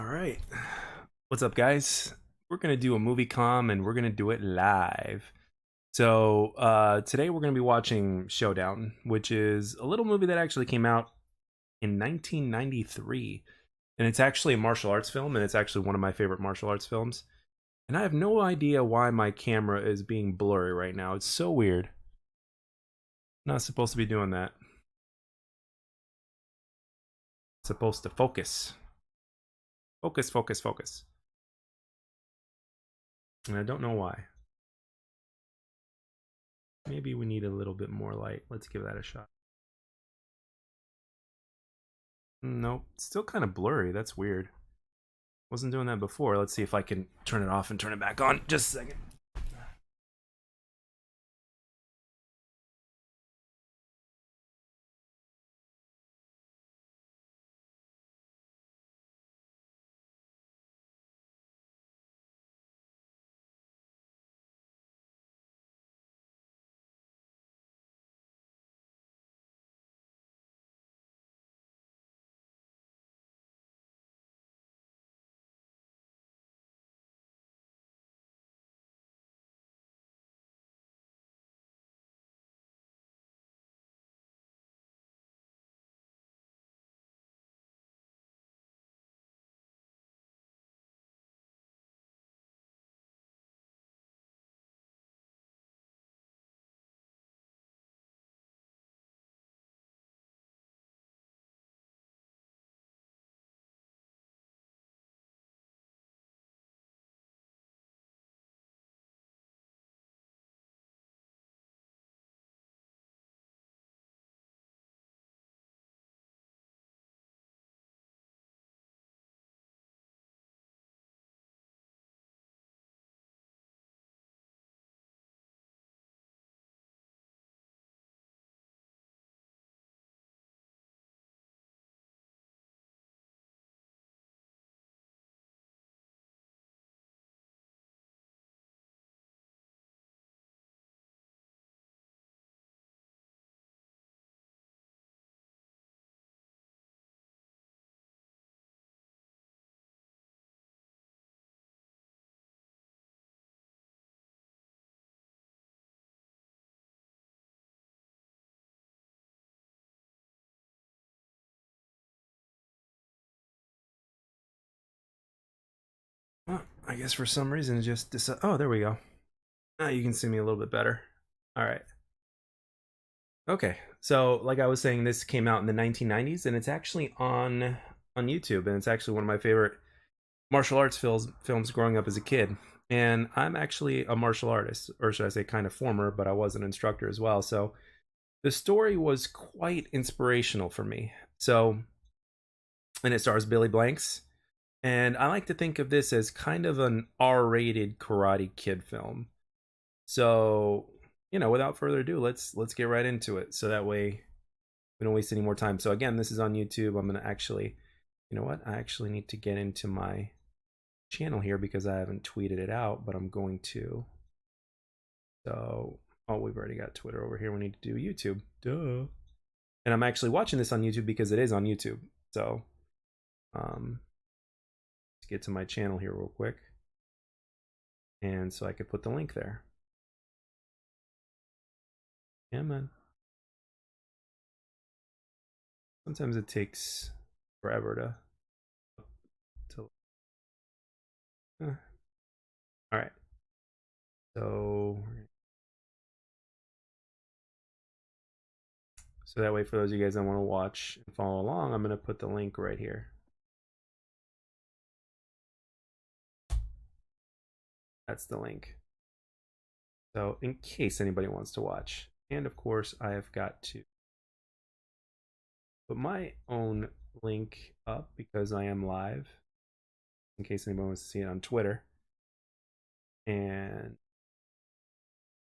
right. What's up, guys? We're going to do a movie comm and we're going to do it live. Today we're going to be watching Showdown, which is a little movie that actually came out in 1993. And it's actually a martial arts film, and it's actually one of my favorite martial arts films. And I have no idea why my camera is being blurry right now. It's so weird. Not supposed to be doing that. It's supposed to focus. Focus, focus, focus. And I don't know why. Maybe we need a little bit more light. Let's give that a shot. Nope, still kind of blurry. That's weird. Wasn't doing that before. Let's see if I can turn it off and turn it back on. Just a second. Well, I guess for some reason it just decided. Oh, there we go. Now you can see me a little bit better. All right. Okay. So, like I was saying, this came out in the 1990s, and it's actually on YouTube, and it's actually one of my favorite martial arts films growing up as a kid. And I'm actually a martial artist, or should I say, kind of former, but I was an instructor as well. So the story was quite inspirational for me. So, and it stars Billy Blanks, and I like to think of this as kind of an R-rated Karate Kid film. So, without further ado, let's get right into it. So that way we don't waste any more time. So again, this is on YouTube. I'm gonna actually, you know what? I actually need to get into my channel here because I haven't tweeted it out, but I'm going to. So, oh, we've already got Twitter over here. We need to do YouTube. Duh. And I'm actually watching this on YouTube because it is on YouTube. So, let's get to my channel here real quick. And so I could put the link there. Yeah, man. Sometimes it takes forever to all right. So that way, for those of you guys that want to watch and follow along, I'm going to put the link right here. That's the link. So in case anybody wants to watch. And of course, I have got to put my own link up because I am live, in case anybody wants to see it on Twitter. And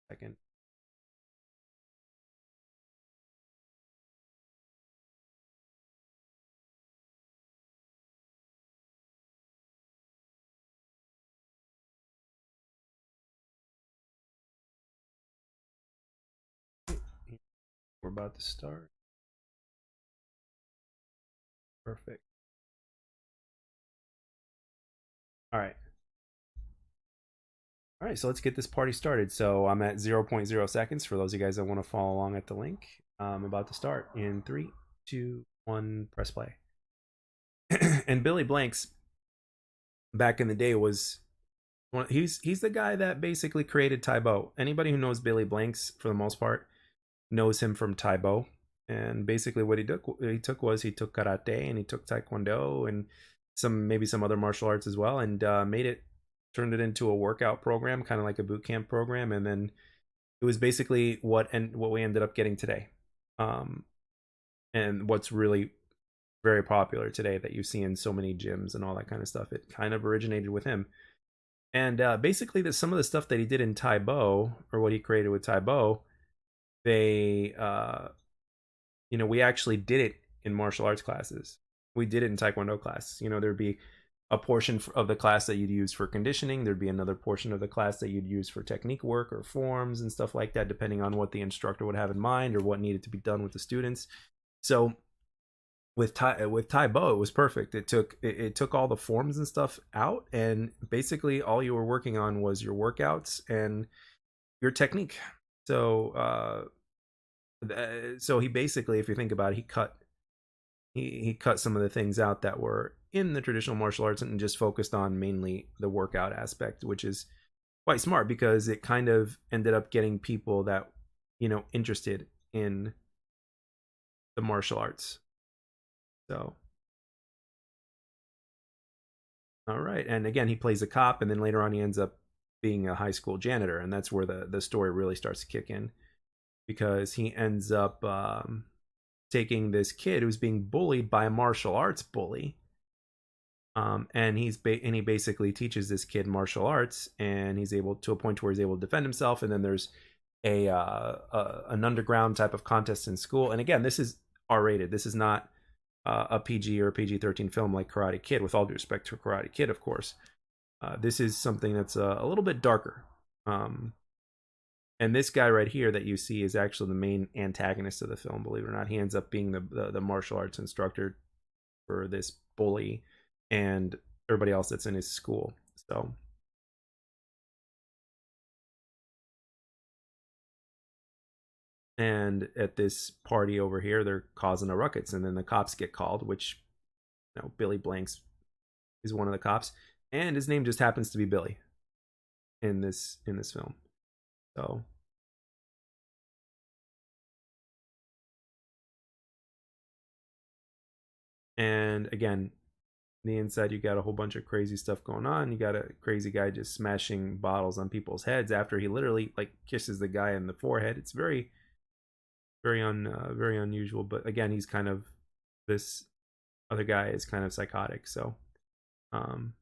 second. We're about to start. Perfect. All right. All right, so let's get this party started. So I'm at 0.0 seconds for those of you guys that want to follow along at the link. I'm about to start in 3, 2, 1, press play. And Billy Blanks back in the day was he's the guy that basically created Taibo. Anybody who knows Billy Blanks for the most part knows him from Taibo. And basically what he took karate and he took taekwondo and maybe some other martial arts as well, and turned it into a workout program, kind of like a boot camp program, and then it was basically what we ended up getting today, um, and what's really very popular today that you see in so many gyms and all that kind of stuff. It kind of originated with him, and basically some of the stuff that he did in Taibo, or what he created with Taibo, they we actually did it in martial arts classes. We did it in taekwondo class. There'd be a portion of the class that you'd use for conditioning. There'd be another portion of the class that you'd use for technique work or forms and stuff like that, depending on what the instructor would have in mind or what needed to be done with the students. So with Taibo, it was perfect. It took all the forms and stuff out, and basically all you were working on was your workouts and your technique. So he basically, if you think about it, he cut some of the things out that were in the traditional martial arts and just focused on mainly the workout aspect, which is quite smart because it kind of ended up getting people that interested in the martial arts. So all right, and again, he plays a cop, and then later on he ends up being a high school janitor, and that's where the story really starts to kick in, because he ends up taking this kid who's being bullied by a martial arts bully, and he basically teaches this kid martial arts, and he's able to a point where he's able to defend himself. And then there's an underground type of contest in school. And again, this is R-rated. This is not a PG or PG-13 film like Karate Kid, with all due respect to Karate Kid, of course. This is something that's a little bit darker. And this guy right here that you see is actually the main antagonist of the film, believe it or not. He ends up being the martial arts instructor for this bully and everybody else that's in his school. So and at this party over here, they're causing a ruckus, and then the cops get called, which Billy Blanks is one of the cops, and his name just happens to be Billy in this film. So and again, the inside, you got a whole bunch of crazy stuff going on. You got a crazy guy just smashing bottles on people's heads after he literally like kisses the guy in the forehead. It's very very unusual, but again, he's kind of, this other guy is kind of psychotic. So um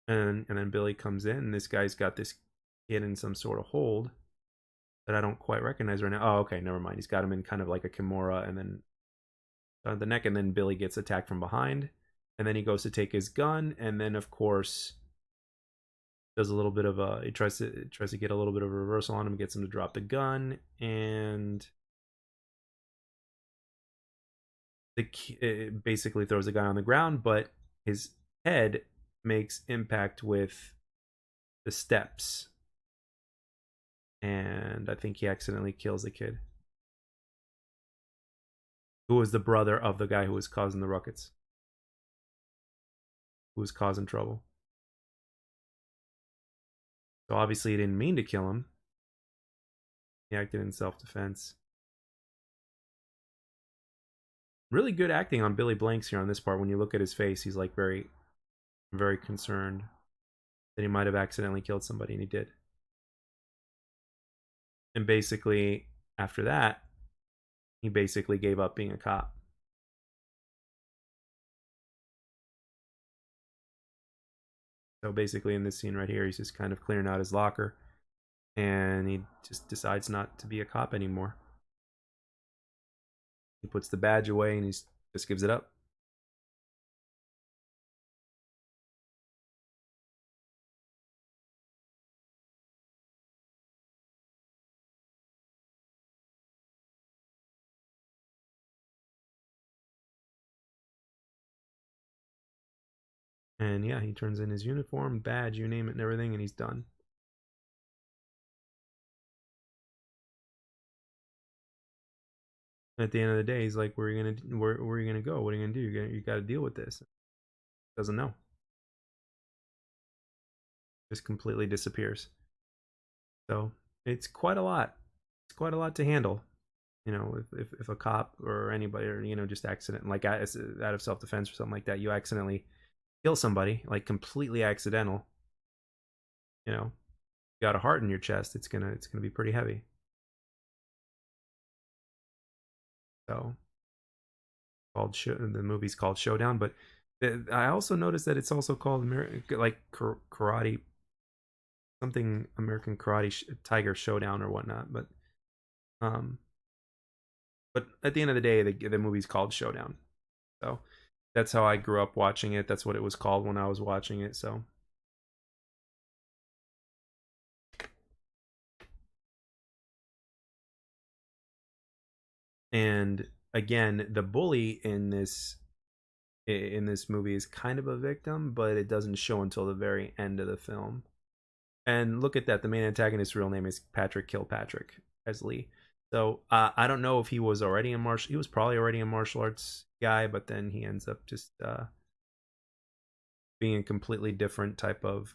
and then Billy comes in, and this guy's got this kid in some sort of hold that I don't quite recognize right now. Oh, okay, never mind. He's got him in kind of like a kimura, and then the neck, and then Billy gets attacked from behind, and then he goes to take his gun, and then of course does a little bit of he tries to get a little bit of a reversal on him, gets him to drop the gun, and it basically throws the guy on the ground, but his head makes impact with the steps, and I think he accidentally kills the kid, who was the brother of the guy who was causing the ruckus, who was causing trouble. So obviously he didn't mean to kill him. He acted in self-defense. Really good acting on Billy Blanks here on this part. When you look at his face, he's like very, very concerned that he might have accidentally killed somebody, and he did. And basically, after that, he basically gave up being a cop. So basically, in this scene right here, he's just kind of clearing out his locker, and he just decides not to be a cop anymore. He puts the badge away, and he just gives it up. And yeah, he turns in his uniform, badge, you name it, and everything, and he's done. At the end of the day, he's like, where are you gonna go? What are you gonna do? You got to deal with this. Doesn't know. Just completely disappears. So it's quite a lot. It's quite a lot to handle. You know, if a cop or anybody, or just accident, like out of self defense or something like that, you accidentally kill somebody, like completely accidental. You know, you got a heart in your chest. It's gonna be pretty heavy. So the movie's called Showdown, but I also noticed that it's also called like karate, something American Karate Tiger Showdown or whatnot. Um, but at the end of the day, the movie's called Showdown. So that's how I grew up watching it. That's what it was called when I was watching it. So, and again, the bully in this movie is kind of a victim, but it doesn't show until the very end of the film. And look at that, the main antagonist's real name is Patrick Kilpatrick as Lee. So I don't know if he was already a martial. He was probably already a martial arts guy, but then he ends up just being a completely different type of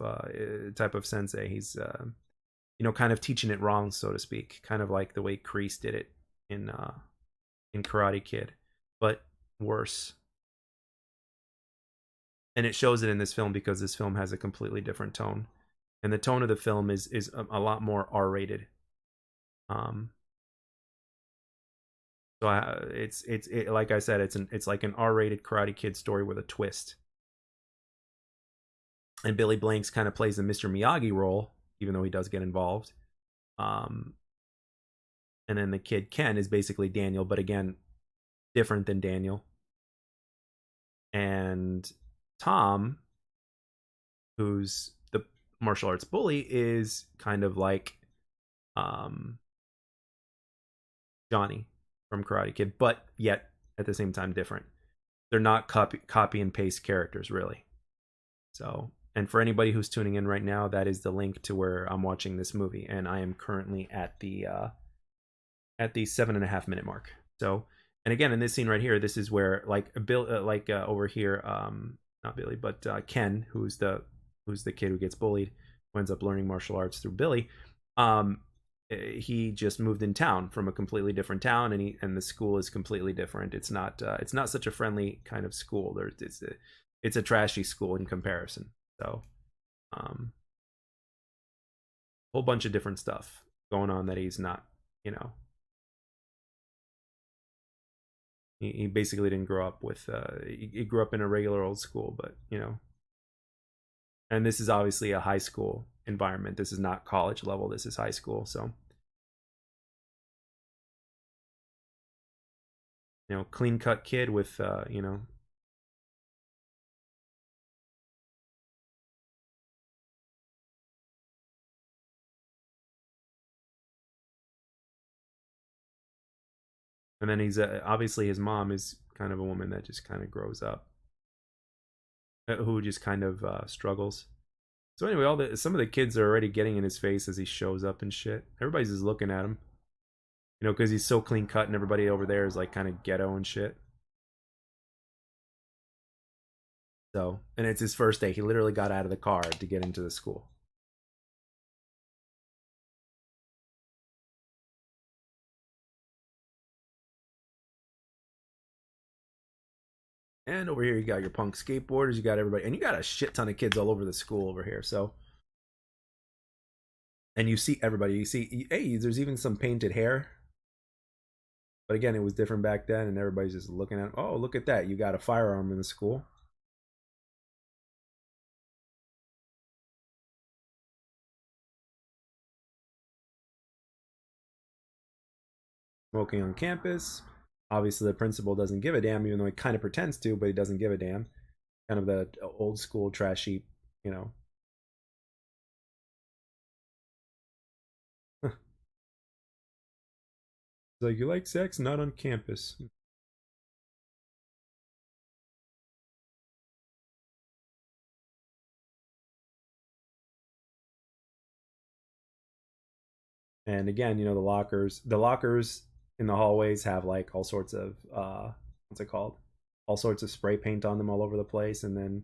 sensei. He's kind of teaching it wrong, so to speak, kind of like the way Kreese did it in Karate Kid, but worse. And it shows it in this film because this film has a completely different tone, and the tone of the film is a lot more R-rated. Um, so like I said, it's like an R-rated Karate Kid story with a twist. And Billy Blanks kind of plays the Mr. Miyagi role, even though he does get involved. Um, and then the kid Ken is basically Daniel, but again, different than Daniel. And Tom, who's the martial arts bully, is kind of like um, Johnny from Karate Kid, but yet at the same time different. They're not copy and paste characters really. So, and for anybody who's tuning in right now, that is the link to where I'm watching this movie, and I am currently at the 7.5 minute mark. So, and again, in this scene right here, this is where like Bill, over here, not Billy, but Ken, who's the kid who gets bullied, who ends up learning martial arts through Billy. Um, he just moved in town from a completely different town, and the school is completely different. It's not such a friendly kind of school. It's a trashy school in comparison. So, um, whole bunch of different stuff going on that he's not, you know, he basically didn't grow up with. He grew up in a regular old school, but and this is obviously a high school environment. This is not college level. This is high school. So, clean cut kid with and then he's obviously his mom is kind of a woman that just kind of grows up, who just kind of struggles. So anyway, some of the kids are already getting in his face as he shows up and shit. Everybody's just looking at him, because he's so clean cut, and everybody over there is like kind of ghetto and shit. So, and it's his first day. He literally got out of the car to get into the school. And over here, you got your punk skateboarders, you got everybody, and you got a shit ton of kids all over the school over here. So, and you see everybody. You see, hey, there's even some painted hair. But again, it was different back then, and everybody's just looking at, oh, look at that. You got a firearm in the school. Smoking on campus. Obviously, the principal doesn't give a damn, even though he kind of pretends to, but he doesn't give a damn. Kind of the old school trashy, you know. It's like, you like sex? Not on campus. And again, the lockers in the hallways have like all sorts of what's it called? All sorts of spray paint on them all over the place. And then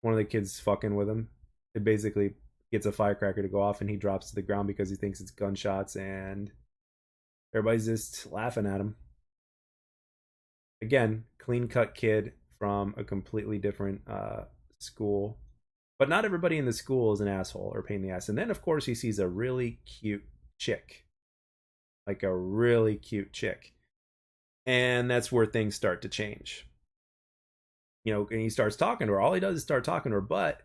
one of the kids fucking with him. It basically gets a firecracker to go off, and he drops to the ground because he thinks it's gunshots, and everybody's just laughing at him. Again, clean cut kid from a completely different school. But not everybody in the school is an asshole or pain in the ass. And then, of course, he sees a really cute chick, like a really cute chick. And that's where things start to change. And he starts talking to her. All he does is start talking to her, but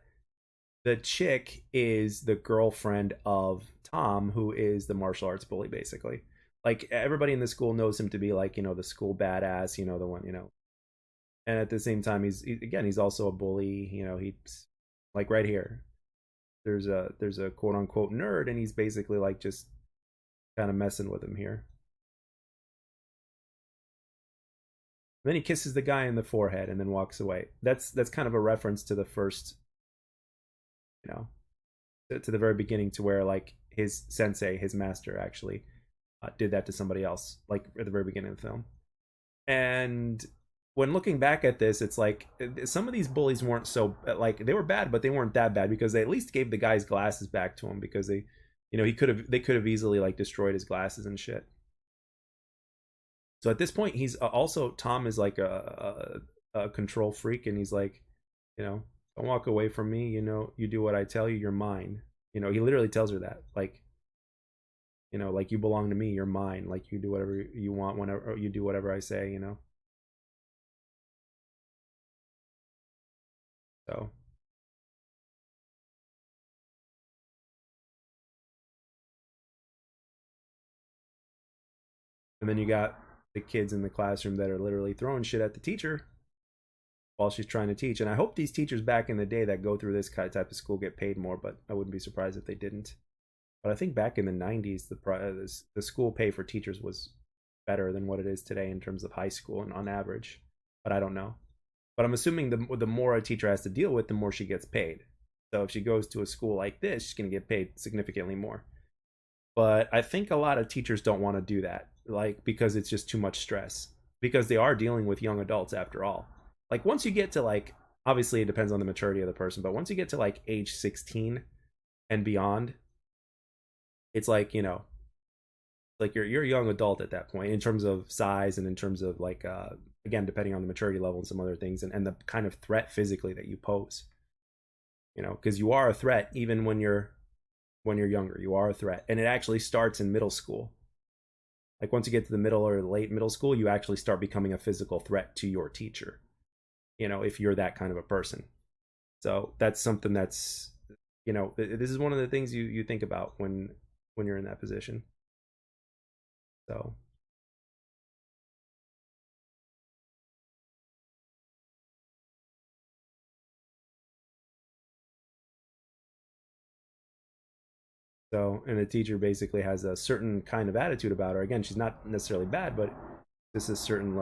the chick is the girlfriend of Tom, who is the martial arts bully, basically. Like everybody in the school knows him to be like, the school badass, the one, And at the same time, he's also a bully. He's like right here. There's a quote unquote nerd, and he's basically like just kind of messing with him here. Then he kisses the guy in the forehead and then walks away. That's kind of a reference to the first, you know, to the very beginning, to where like his sensei, his master, actually did that to somebody else, like at the very beginning of the film. And when looking back at this, it's like some of these bullies weren't so like they were bad, but they weren't that bad because they at least gave the guy's glasses back to him because they could have easily like destroyed his glasses and shit. So at this point, he's also Tom is like a control freak, and he's like, don't walk away from me. You do what I tell you, you're mine. He literally tells her that, like you belong to me, you're mine. Like you do whatever you want whenever you do whatever I say. So and then you got the kids in the classroom that are literally throwing shit at the teacher while she's trying to teach. And I hope these teachers back in the day that go through this type of school get paid more, but I wouldn't be surprised if they didn't. But I think back in the 90s, the school pay for teachers was better than what it is today in terms of high school and on average. But I don't know. But I'm assuming the more a teacher has to deal with, the more she gets paid. So if she goes to a school like this, she's going to get paid significantly more. But I think a lot of teachers don't want to do that, like because it's just too much stress. Because they are dealing with young adults after all. Like once you get to like, obviously it depends on the maturity of the person, but once you get to like age 16 and beyond, it's like like you're a young adult at that point in terms of size and in terms of like again depending on the maturity level and some other things, and the kind of threat physically that you pose, because you are a threat even when you're younger. You are a threat, and it actually starts in middle school. Like once you get to the middle or late middle school, you actually start becoming a physical threat to your teacher, if you're that kind of a person. So that's something that's this is one of the things you think about when you're in that position. So and the teacher basically has a certain kind of attitude about her. Again, she's not necessarily bad, but this is certain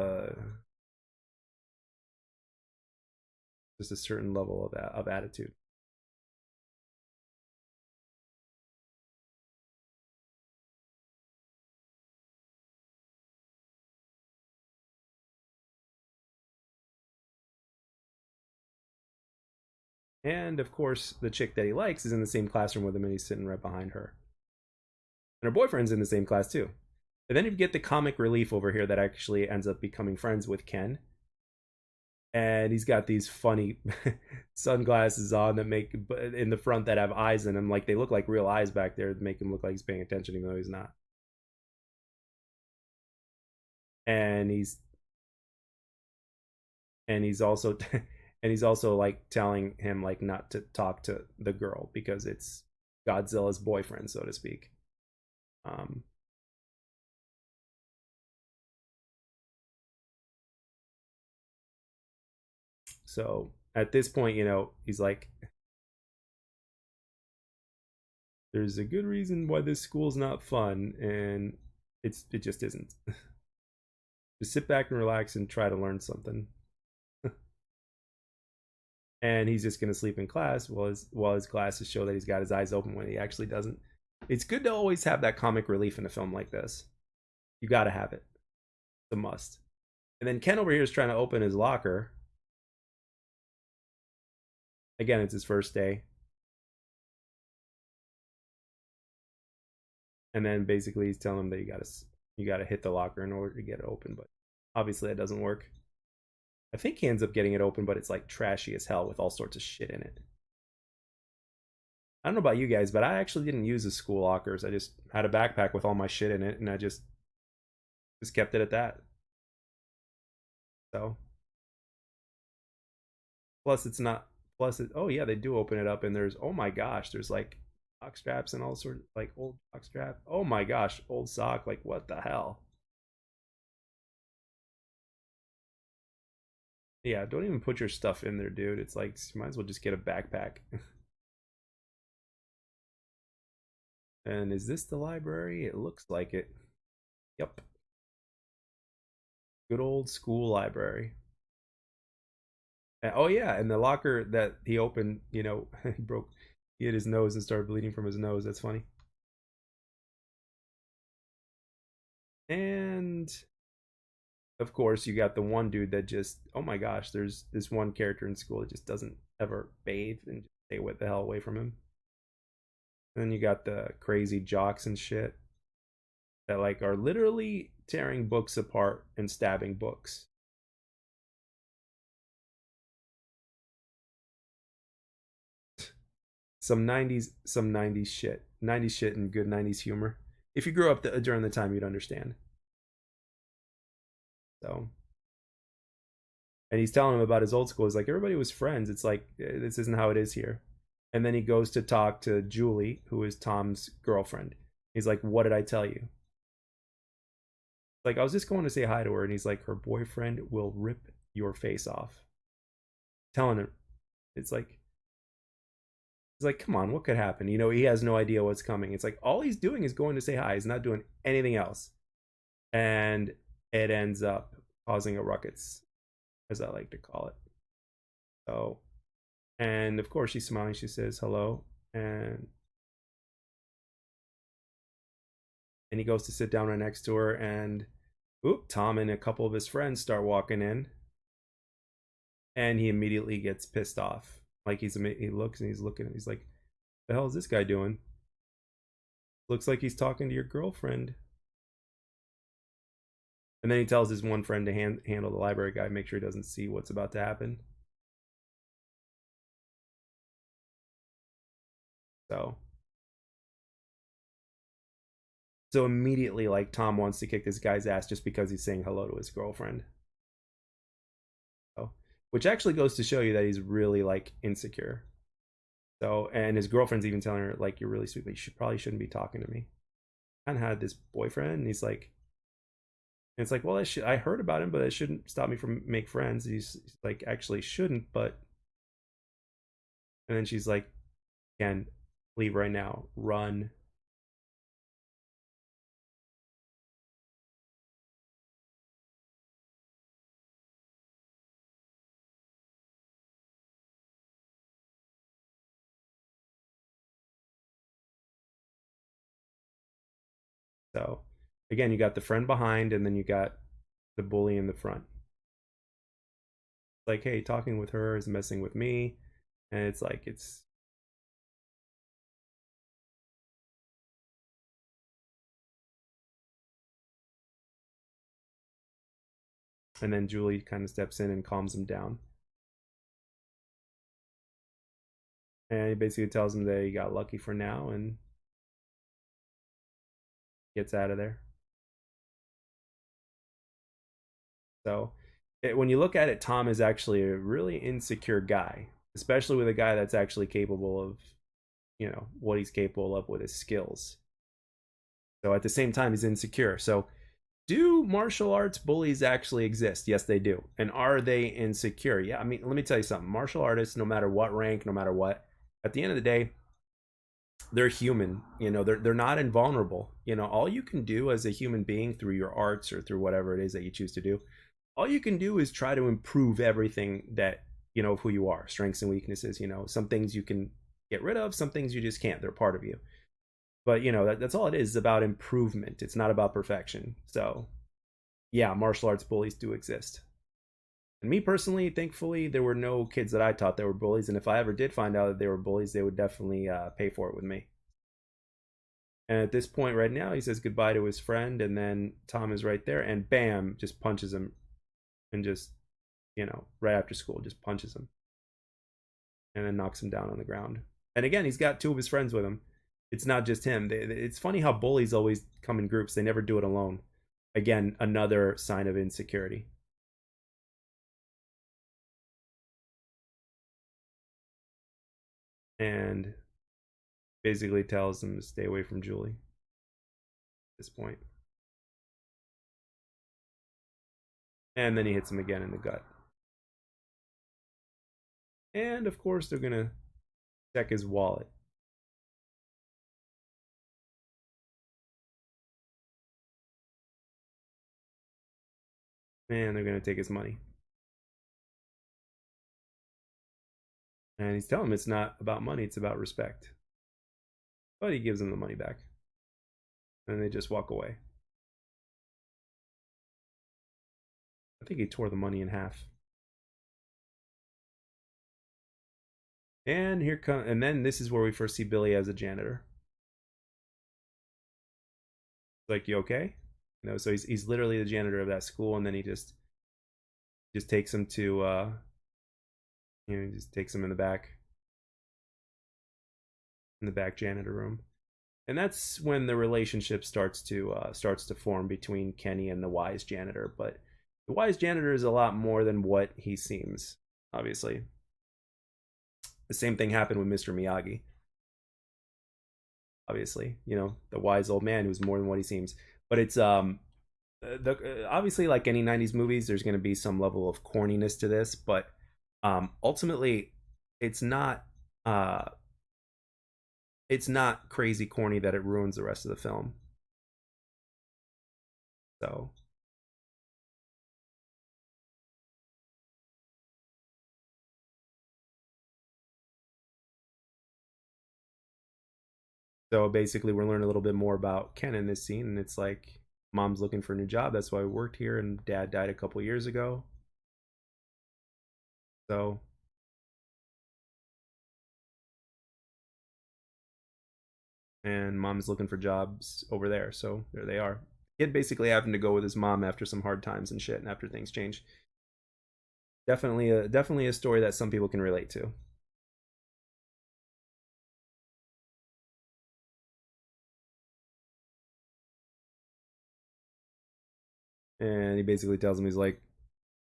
just a certain level of attitude. And of course, the chick that he likes is in the same classroom with him, and he's sitting right behind her. And her boyfriend's in the same class too. And then you get the comic relief over here that actually ends up becoming friends with Ken. And he's got these funny sunglasses on that make in the front that have eyes in them, like they look like real eyes back there to make him look like he's paying attention, even though he's not. And he's also and he's also like telling him like not to talk to the girl because it's Godzilla's boyfriend, so to speak. Um, so at this point, he's like, "There's a good reason why this school's not fun, and it just isn't. Just sit back and relax and try to learn something." And he's just gonna sleep in class while his glasses show that he's got his eyes open when he actually doesn't. It's good to always have that comic relief in a film like this. You got to have it. It's a must. And then Ken over here is trying to open his locker. Again, it's his first day. And then basically he's telling him that you gotta hit the locker in order to get it open, but obviously that doesn't work. I think he ends up getting it open, but it's like trashy as hell with all sorts of shit in it. I don't know about you guys, but I actually didn't use the school lockers. I just had a backpack with all my shit in it, and I just kept it at that. So plus it's not plus it. Oh yeah, they do open it up, and there's oh my gosh, there's like sock straps and all sorts like old sock strap. Oh my gosh, old sock. Like what the hell? Yeah, don't even put your stuff in there, dude. It's like you might as well just get a backpack. And is this the library? It looks like it. Yep. Good old school library. Oh yeah, and the locker that he opened, he broke, he hit his nose and started bleeding from his nose. That's funny. And of course, you got the one dude that just, oh my gosh, there's this one character in school that just doesn't ever bathe and just stay what the hell away from him. And then you got the crazy jocks and shit that like are literally tearing books apart and stabbing books. Some 90s shit. 90s shit and good 90s humor. If you grew up during the time, you'd understand. So, and he's telling him about his old school. He's like, everybody was friends. It's like this isn't how it is here. And then he goes to talk to Julie, who is Tom's girlfriend. He's like, what did I tell you? Like, I was just going to say hi to her, and he's like, her boyfriend will rip your face off. Telling her, it's like, he's like, come on, what could happen? He has no idea what's coming. It's like all he's doing is going to say hi. He's not doing anything else. And it ends up causing a ruckus, as I like to call it. So, and of course she's smiling. She says hello, and he goes to sit down right next to her, and Tom and a couple of his friends start walking in, and he immediately gets pissed off. Like he looks and he's looking, and he's like, "The hell is this guy doing? Looks like he's talking to your girlfriend." And then he tells his one friend to handle the library guy, make sure he doesn't see what's about to happen. So immediately, like Tom wants to kick this guy's ass just because he's saying hello to his girlfriend. So, which actually goes to show you that he's really like insecure. So, and his girlfriend's even telling her like, "You're really sweet, but probably shouldn't be talking to me." I had this boyfriend, and he's like, and it's like, well, I heard about him, but it shouldn't stop me from make friends. He's like, actually shouldn't, but. And then she's like, "Ken, leave right now, run." So, again, you got the friend behind, and then you got the bully in the front. Like, hey, talking with her is messing with me, and it's like it's. And then Julie kind of steps in and calms him down. And he basically tells him that he got lucky for now and gets out of there. So when you look at it, Tom is actually a really insecure guy, especially with a guy that's actually capable of, what he's capable of with his skills. So at the same time, he's insecure. So do martial arts bullies actually exist? Yes, they do. And are they insecure? Yeah, I mean, let me tell you something. Martial artists, no matter what rank, no matter what, at the end of the day, they're human. They're not invulnerable. All you can do as a human being through your arts or through whatever it is that you choose to do, all you can do is try to improve everything that of who you are, strengths and weaknesses. Some things you can get rid of, some things you just can't. They're part of you. But that's all it is about improvement. It's not about perfection. So yeah, martial arts bullies do exist. And me personally, thankfully, there were no kids that I taught that were bullies. And if I ever did find out that they were bullies, they would definitely pay for it with me. And at this point, right now, he says goodbye to his friend, and then Tom is right there, and bam, just punches him, and just right after school, just punches him, and then knocks him down on the ground. And again, he's got two of his friends with him. It's not just him. It's funny how bullies always come in groups. They never do it alone. Again, another sign of insecurity. And basically tells him to stay away from Julie at this point. And then he hits him again in the gut. And of course, they're gonna check his wallet. And they're gonna take his money. And he's telling him it's not about money, it's about respect. But he gives them the money back. And they just walk away. I think he tore the money in half. And here come, and then this is where we first see Billy as a janitor. Like, you okay? So he's literally the janitor of that school, and then he just takes him to he just takes him in the back janitor room. And that's when the relationship starts to form between Kenny and the wise janitor. But the wise janitor is a lot more than what he seems. Obviously, the same thing happened with Mr. Miyagi. Obviously, the wise old man who's more than what he seems. But it's obviously, like any '90s movies, there's going to be some level of corniness to this, but ultimately, it's not uh, it's not crazy corny that it ruins the rest of the film. So basically, we're learning a little bit more about Ken in this scene, and it's like mom's looking for a new job. That's why we worked here, and dad died a couple years ago. So, and mom's looking for jobs over there. So there they are. Kid basically having to go with his mom after some hard times and shit, and after things change. Definitely a story that some people can relate to. And he basically tells him, he's like,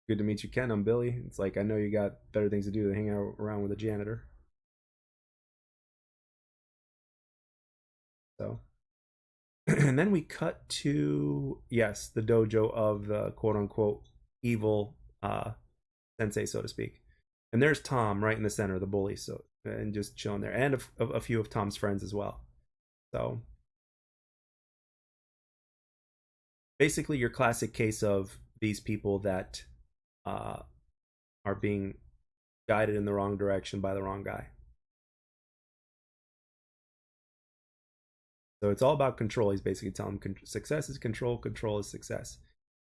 "Good to meet you, Ken. I'm Billy." It's like, I know you got better things to do than hang out around with a janitor. So, and then we cut to, yes, the dojo of the quote unquote evil sensei, so to speak. And there's Tom right in the center, the bully, so, and just chilling there, and a few of Tom's friends as well. So basically, your classic case of these people that uh, are being guided in the wrong direction by the wrong guy. So it's all about control. He's basically telling him success is control, control is success.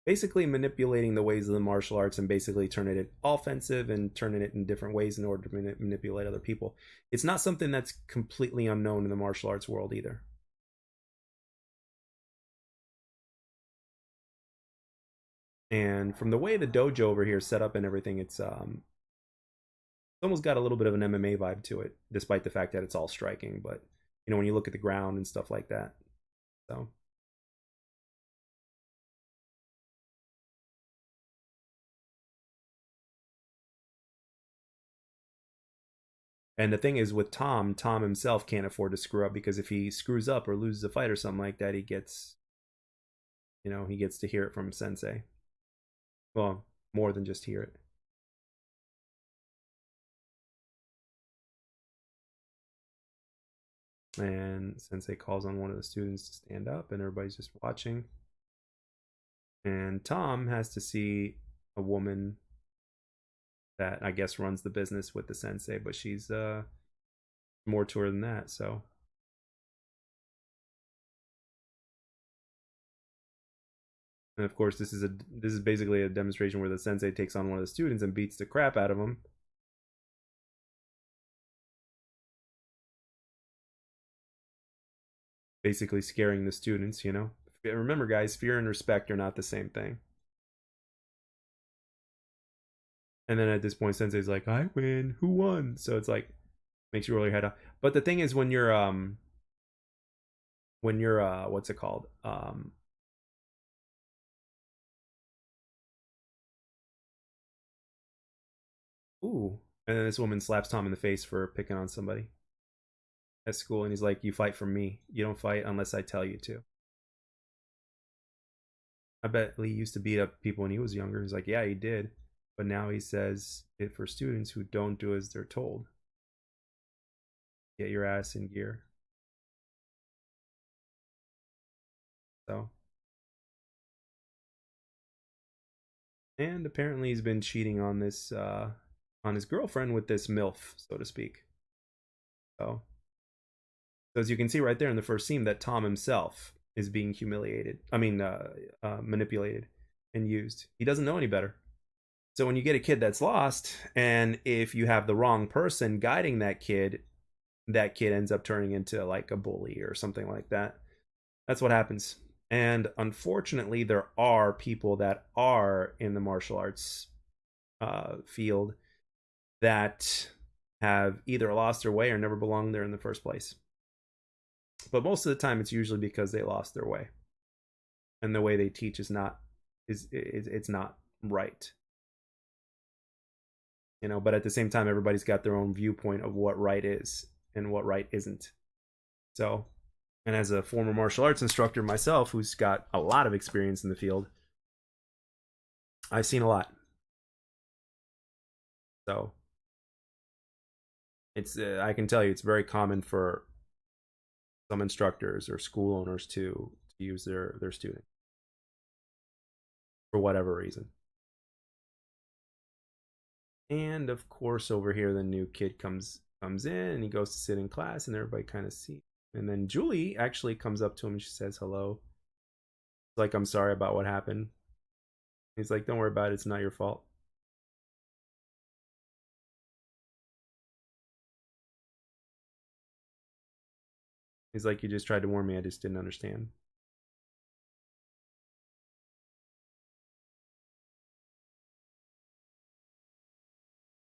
Basically manipulating the ways of the martial arts and basically turning it offensive and turning it in different ways in order to manipulate other people. It's not something that's completely unknown in the martial arts world either. And from the way the dojo over here is set up and everything, it's almost got a little bit of an MMA vibe to it, despite the fact that it's all striking. But when you look at the ground and stuff like that. So, and the thing is with Tom himself can't afford to screw up, because if he screws up or loses a fight or something like that, he gets to hear it from Sensei. Well, more than just hear it. And Sensei calls on one of the students to stand up, and everybody's just watching. And Tom has to see a woman that I guess runs the business with the Sensei, but she's more to her than that. So And of course, this is basically a demonstration where the sensei takes on one of the students and beats the crap out of him. Basically scaring the students, you know. Remember, guys, fear and respect are not the same thing. And then at this point, Sensei's like, "I win. Who won?" So it's like makes you roll your head up. But the thing is, when you're what's it called? Ooh, and then this woman slaps Tom in the face for picking on somebody at school, and he's like, "You fight for me. You don't fight unless I tell you to." I bet Lee used to beat up people when he was younger. He's like, "Yeah, he did," but now he says it for students who don't do as they're told. Get your ass in gear. So, and apparently he's been cheating on this on his girlfriend with this MILF, so to speak. So, so as you can see right there in the first scene, that Tom himself is being humiliated. I mean, manipulated and used. He doesn't know any better. So when you get a kid that's lost, and if you have the wrong person guiding that kid ends up turning into like a bully or something like that. That's what happens. And unfortunately, there are people that are in the martial arts field that have either lost their way or never belonged there in the first place. But most of the time, it's usually because they lost their way, and the way they teach is not it's not right. You know, but at the same time, everybody's got their own viewpoint of what right is and what right isn't. So, and as a former martial arts instructor myself, who's got a lot of experience in the field, I've seen a lot. So, it's I can tell you, it's very common for some instructors or school owners to use their students for whatever reason. And of course, over here, the new kid comes in and he goes to sit in class, and everybody kind of sees. And then Julie actually comes up to him and she says hello. It's like, "I'm sorry about what happened." He's like, "Don't worry about it. It's not your fault." He's like, "You just tried to warn me. I just didn't understand."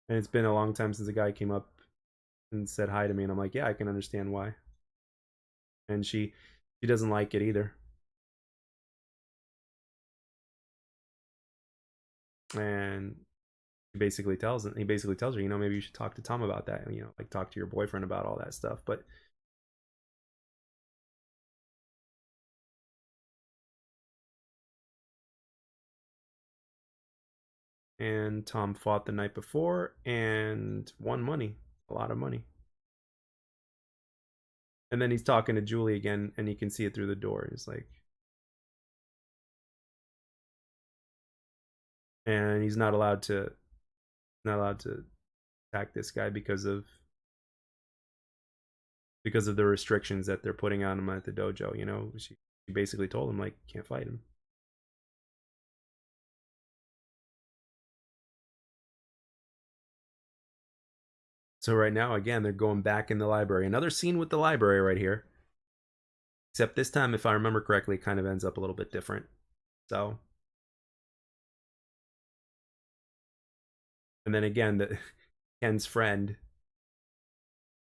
And it's been a long time since a guy came up and said hi to me, and I'm like, "Yeah, I can understand why." And she doesn't like it either. And he basically tells her, you know, maybe you should talk to Tom about that, you know, like talk to your boyfriend about all that stuff. But and Tom fought the night before and won money, a lot of money. And then he's talking to Julie again, and you can see it through the door. He's like, and he's not allowed to attack this guy because of the restrictions that they're putting on him at the dojo. You know, she basically told him like, can't fight him. So right now, again, they're going back in the library. Another scene with the library right here. Except this time, if I remember correctly, it kind of ends up a little bit different. So, and then again, Ken's friend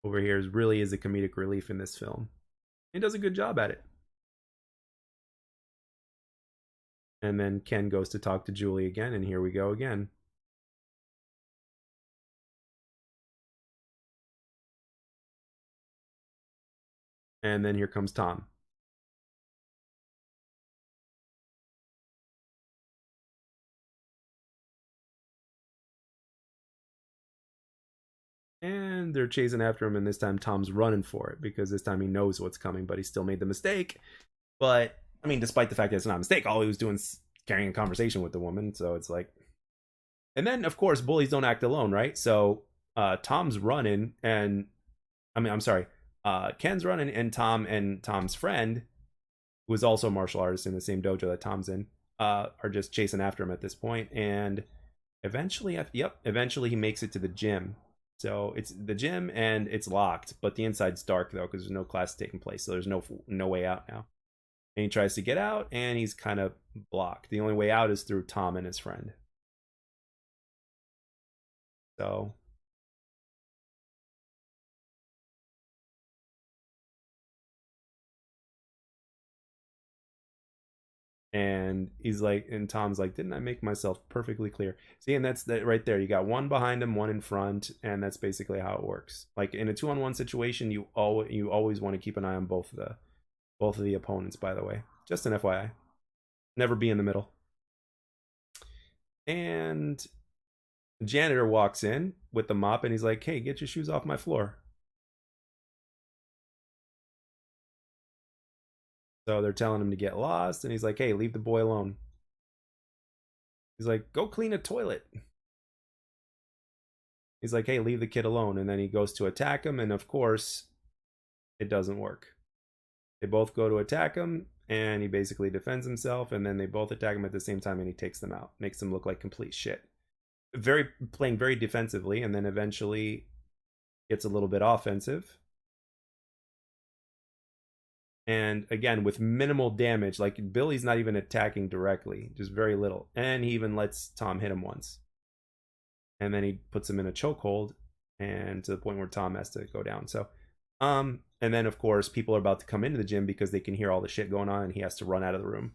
over here really is a comedic relief in this film. He does a good job at it. And then Ken goes to talk to Julie again, and here we go again. And then here comes Tom. And they're chasing after him, and this time Tom's running for it because this time he knows what's coming, but he still made the mistake. But I mean, despite the fact that it's not a mistake, all he was doing is carrying a conversation with the woman. So it's like, and then of course bullies don't act alone, right? So Tom's running, and I'm sorry, Ken's running, and Tom's friend, who is also a martial artist in the same dojo that Tom's in, are just chasing after him at this point, and eventually he makes it to the gym. So it's the gym and it's locked, but the inside's dark though because there's no class taking place, so there's no way out now. And he tries to get out, and he's kind of blocked. The only way out is through Tom and his friend. So and he's like, and Tom's like, didn't I make myself perfectly clear? See, and that's that right there. You got one behind him, one in front, and that's basically how it works. Like in a 2-on-1 situation, you always want to keep an eye on both of the opponents. By the way, just an FYI, never be in the middle. And the janitor walks in with the mop, and he's like, hey, get your shoes off my floor. So they're telling him to get lost, and he's like, hey, leave the boy alone. He's like, go clean a toilet. He's like, hey, leave the kid alone. And then he goes to attack him, and of course, it doesn't work. They both go to attack him, and he basically defends himself, and then they both attack him at the same time, and he takes them out, makes them look like complete shit. Playing very defensively, and then eventually gets a little bit offensive. And again, with minimal damage, like Billy's not even attacking directly, just very little. And he even lets Tom hit him once. And then he puts him in a chokehold, and to the point where Tom has to go down. So, and then of course, people are about to come into the gym because they can hear all the shit going on, and he has to run out of the room.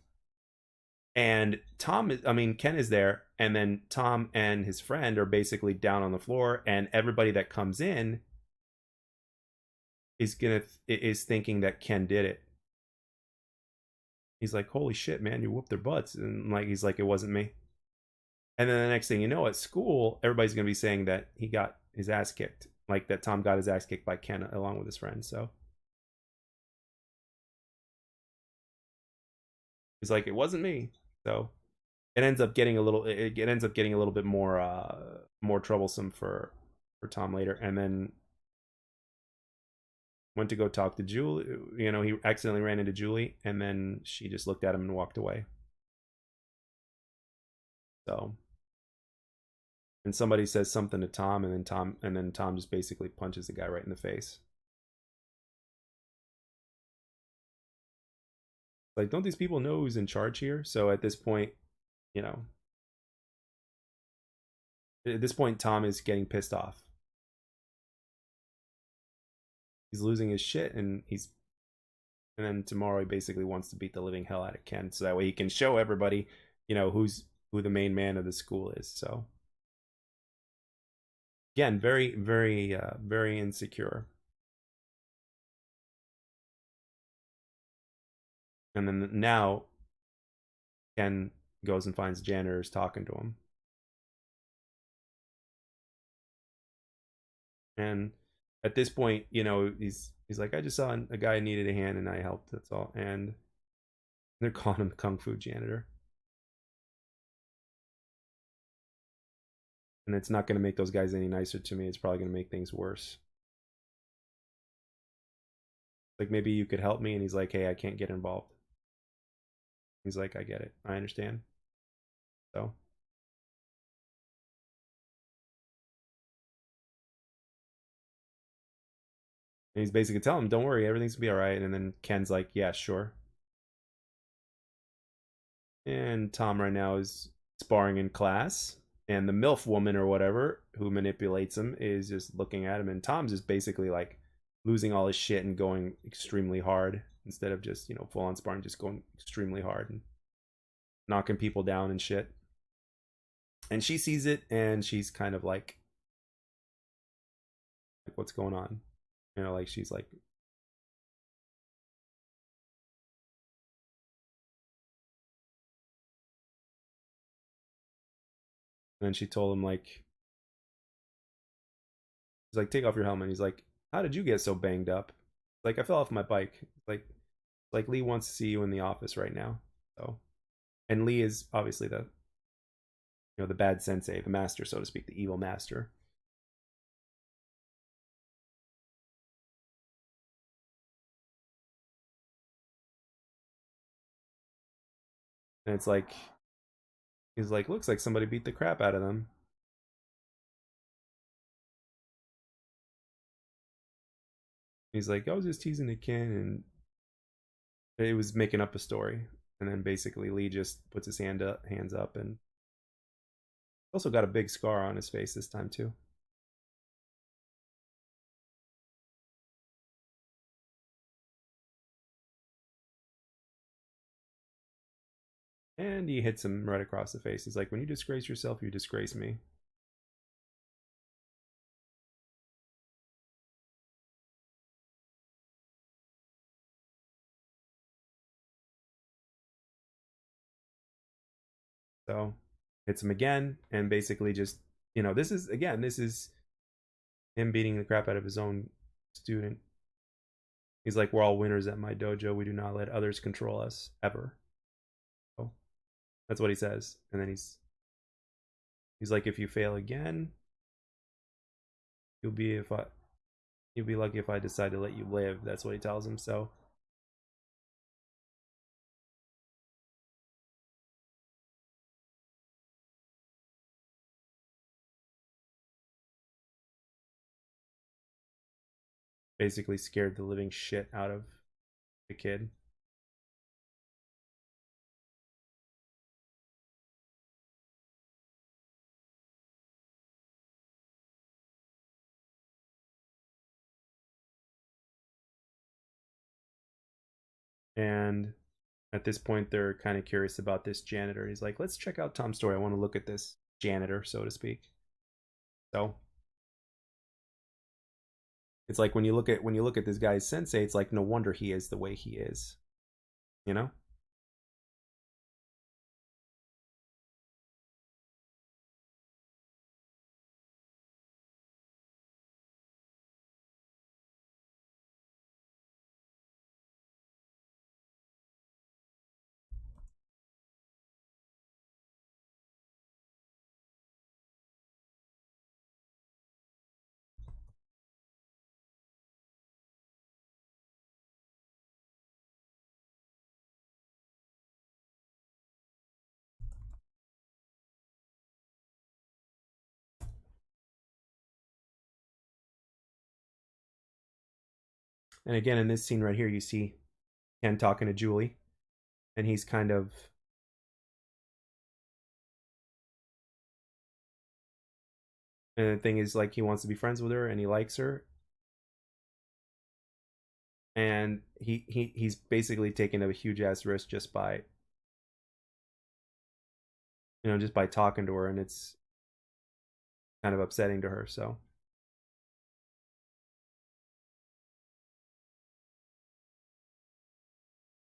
And Ken is there, and then Tom and his friend are basically down on the floor, and everybody that comes in is thinking that Ken did it. He's like, holy shit, man, you whooped their butts. And like, he's like, it wasn't me. And then the next thing you know, at school, everybody's going to be saying that he got his ass kicked. Like that Tom got his ass kicked by Ken along with his friends. So he's like, it wasn't me. So it ends up getting a little bit more troublesome for Tom later. And then went to go talk to Julie. He accidentally ran into Julie, and then she just looked at him and walked away. So, and somebody says something to Tom, and then Tom just basically punches the guy right in the face. Like, don't these people know who's in charge here? So at this point, you know, Tom is getting pissed off. He's losing his shit, and then tomorrow he basically wants to beat the living hell out of Ken, so that way he can show everybody, who the main man of the school is. So again, very, very, very insecure. And then now Ken goes and finds janitors talking to him. And at this point, he's like, I just saw a guy needed a hand and I helped. That's all. And they're calling him the Kung Fu janitor. And it's not going to make those guys any nicer to me. It's probably going to make things worse. Like, maybe you could help me. And he's like, hey, I can't get involved. He's like, I get it. I understand. So. And he's basically telling him, don't worry, everything's going to be all right. And then Ken's like, yeah, sure. And Tom right now is sparring in class. And the MILF woman or whatever who manipulates him is just looking at him. And Tom's just basically like losing all his shit and going extremely hard instead of just, full on sparring, just going extremely hard and knocking people down and shit. And she sees it, and she's kind of like what's going on? Like she's like, and then she told him like, she's like, take off your helmet. He's like, how did you get so banged up? Like, I fell off my bike. Like Lee wants to see you in the office right now. So, and Lee is obviously the bad sensei, the master, so to speak, the evil master. And it's like, he's like, looks like somebody beat the crap out of them. He's like, I was just teasing the kid, and it was making up a story. And then basically Lee just puts his hands up, and also got a big scar on his face this time too. And he hits him right across the face. He's like, when you disgrace yourself, you disgrace me. So hits him again, and basically just, this is, again, this is him beating the crap out of his own student. He's like, we're all winners at my dojo. We do not let others control us ever. So that's what he says. And then he's like, if you fail again, you'll be if I you'll be lucky if I decide to let you live. That's what he tells him. So basically scared the living shit out of the kid. And at this point, they're kind of curious about this janitor. He's like, let's check out Tom's story. I want to look at this janitor, so to speak. So it's like when you look at this guy's sensei, it's like no wonder he is the way he is, you know? And again, in this scene right here, you see Ken talking to Julie, and he's kind of, and the thing is, like, he wants to be friends with her and he likes her, and he's basically taking a huge ass risk just by, just by talking to her, and it's kind of upsetting to her. So,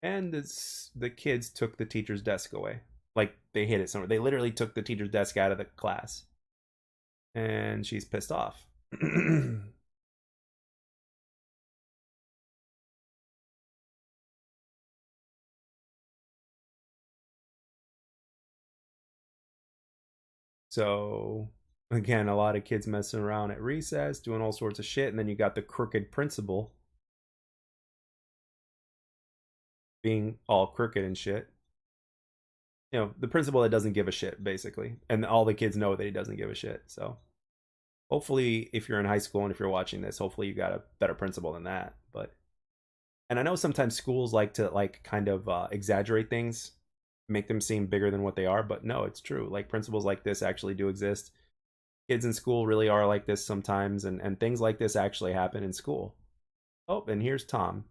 and the kids took the teacher's desk away, like they hid it somewhere. They literally took the teacher's desk out of the class, and she's pissed off. So again, a lot of kids messing around at recess, doing all sorts of shit, and then you got the crooked principal being all crooked and shit. The principal that doesn't give a shit, basically, and all the kids know that he doesn't give a shit. So hopefully, if you're in high school and if you're watching this, hopefully you got a better principal than that. But, and I know sometimes schools like to like kind of exaggerate things, make them seem bigger than what they are, but no, it's true. Like principals like this actually do exist. Kids in school really are like this sometimes, and things like this actually happen in school. Oh, and here's Tom.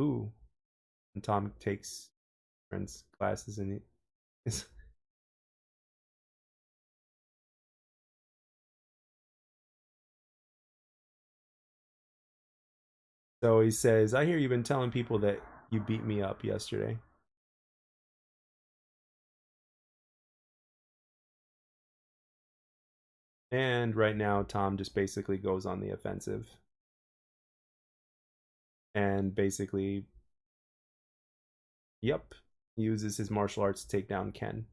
Ooh, and Tom takes friends classes, and he, so he says, I hear you've been telling people that you beat me up yesterday. And right now, Tom just basically goes on the offensive and basically, yep, uses his martial arts to take down Ken.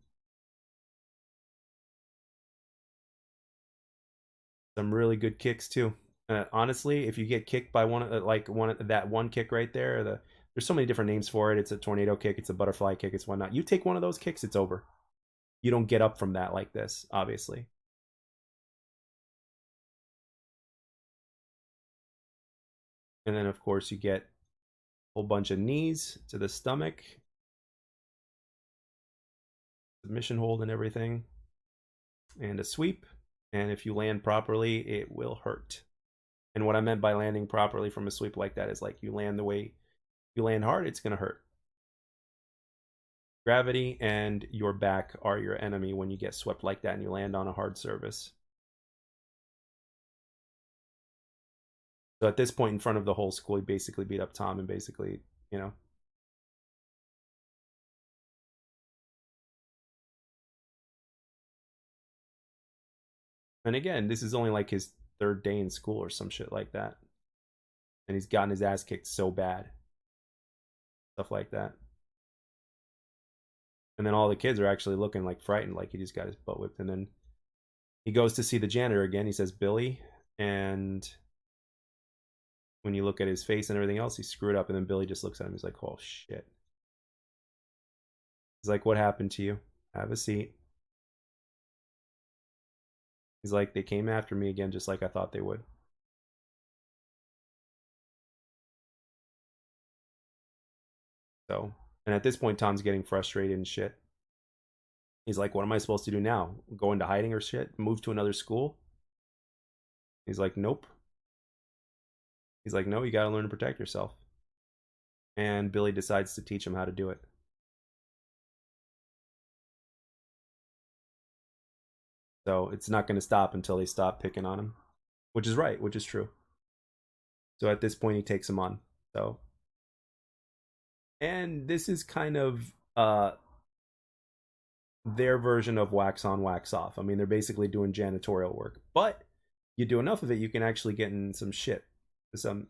Some really good kicks, too. Honestly, if you get kicked by that one kick right there, there's so many different names for it. It's a tornado kick, it's a butterfly kick, it's whatnot. You take one of those kicks, it's over. You don't get up from that like this, obviously. And then of course you get a whole bunch of knees to the stomach, submission hold and everything, and a sweep. And if you land properly, it will hurt. And what I meant by landing properly from a sweep like that is like you land the way you land hard, it's gonna hurt. Gravity and your back are your enemy when you get swept like that and you land on a hard surface. So at this point in front of the whole school, he basically beat up Tom and basically, you know. And again, this is only like his third day in school or some shit like that. And he's gotten his ass kicked so bad. Stuff like that. And then all the kids are actually looking like frightened, like he just got his butt whipped. And then he goes to see the janitor again. He says, Billy. And when you look at his face and everything else, he's screwed up. And then Billy just looks at him. He's like, oh, shit. He's like, what happened to you? Have a seat. He's like, they came after me again, just like I thought they would. So, and at this point, Tom's getting frustrated and shit. He's like, what am I supposed to do now? Go into hiding or shit? Move to another school? He's like, nope. He's like, no, you gotta learn to protect yourself. And Billy decides to teach him how to do it. So it's not gonna stop until they stop picking on him. Which is right, which is true. So at this point he takes him on. So and this is kind of their version of wax on, wax off. I mean, they're basically doing janitorial work. But you do enough of it, you can actually get in some shit. Some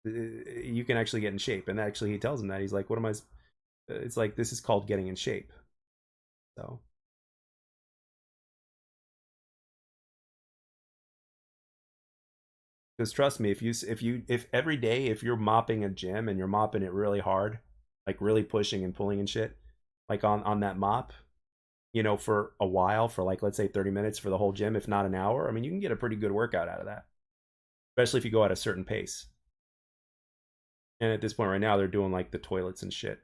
you can actually get in shape. And actually he tells him that. He's like, what am I it's like this is called getting in shape. So because trust me, if every day if you're mopping a gym and you're mopping it really hard, like really pushing and pulling and shit, like on that mop, you know, for a while, for like let's say 30 minutes for the whole gym, if not an hour, I mean, you can get a pretty good workout out of that, especially if you go at a certain pace. And at this point right now, they're doing like the toilets and shit,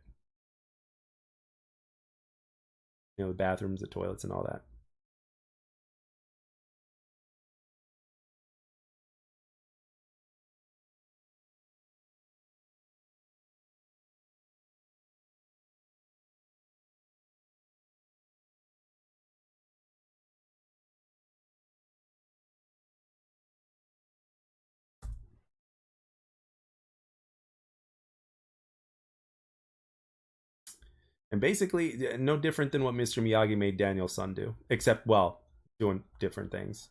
you know, the bathrooms, the toilets, and all that. And basically, no different than what Mr. Miyagi made Daniel's son do, except, well, doing different things.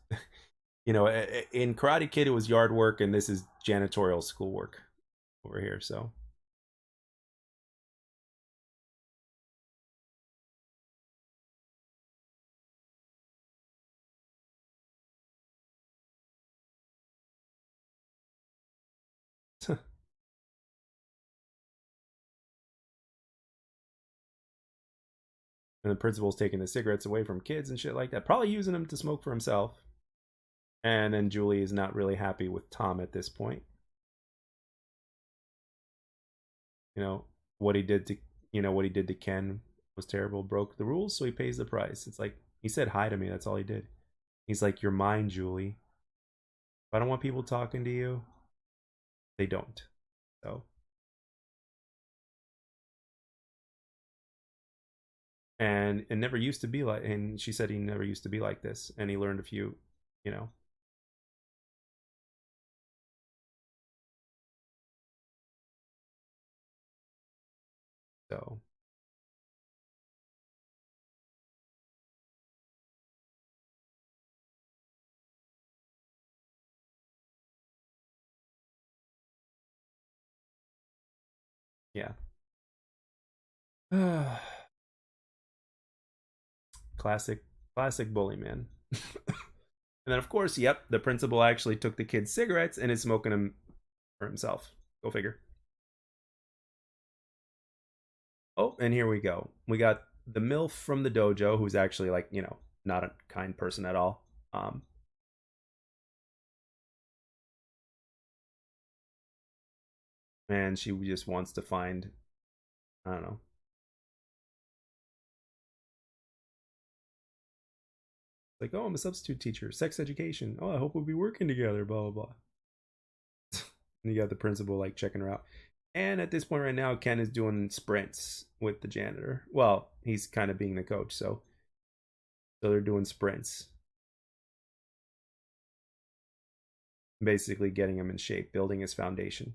You know, in Karate Kid, it was yard work, and this is janitorial schoolwork over here. So, and the principal's taking the cigarettes away from kids and shit like that, probably using them to smoke for himself. And then Julie is not really happy with Tom at this point. You know what he did to what he did to Ken was terrible, broke the rules, so he pays the price. It's like he said hi to me. That's all he did. He's like, "You're mine, Julie. If I don't want people talking to you, they don't." So, and it never used to be like. And she said he never used to be like this, and he learned a few, you know. So yeah, classic, classic bully man. And then, of course, yep, the principal actually took the kid's cigarettes and is smoking them for himself. Go figure. Oh, and here we go. We got the MILF from the dojo, who's actually like, not a kind person at all. And she just wants to find, I don't know, like, oh, I'm a substitute teacher, sex education. Oh, I hope we'll be working together, blah, blah, blah. And you got the principal like checking her out. And at this point right now, Ken is doing sprints with the janitor. Well, he's kind of being the coach, so they're doing sprints. Basically getting him in shape, building his foundation.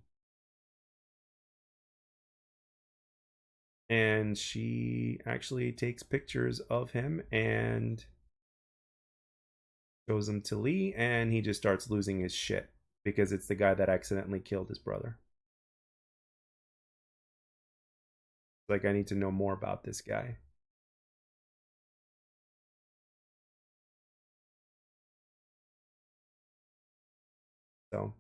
And she actually takes pictures of him and shows them to Lee, and he just starts losing his shit because it's the guy that accidentally killed his brother. Like, I need to know more about this guy. So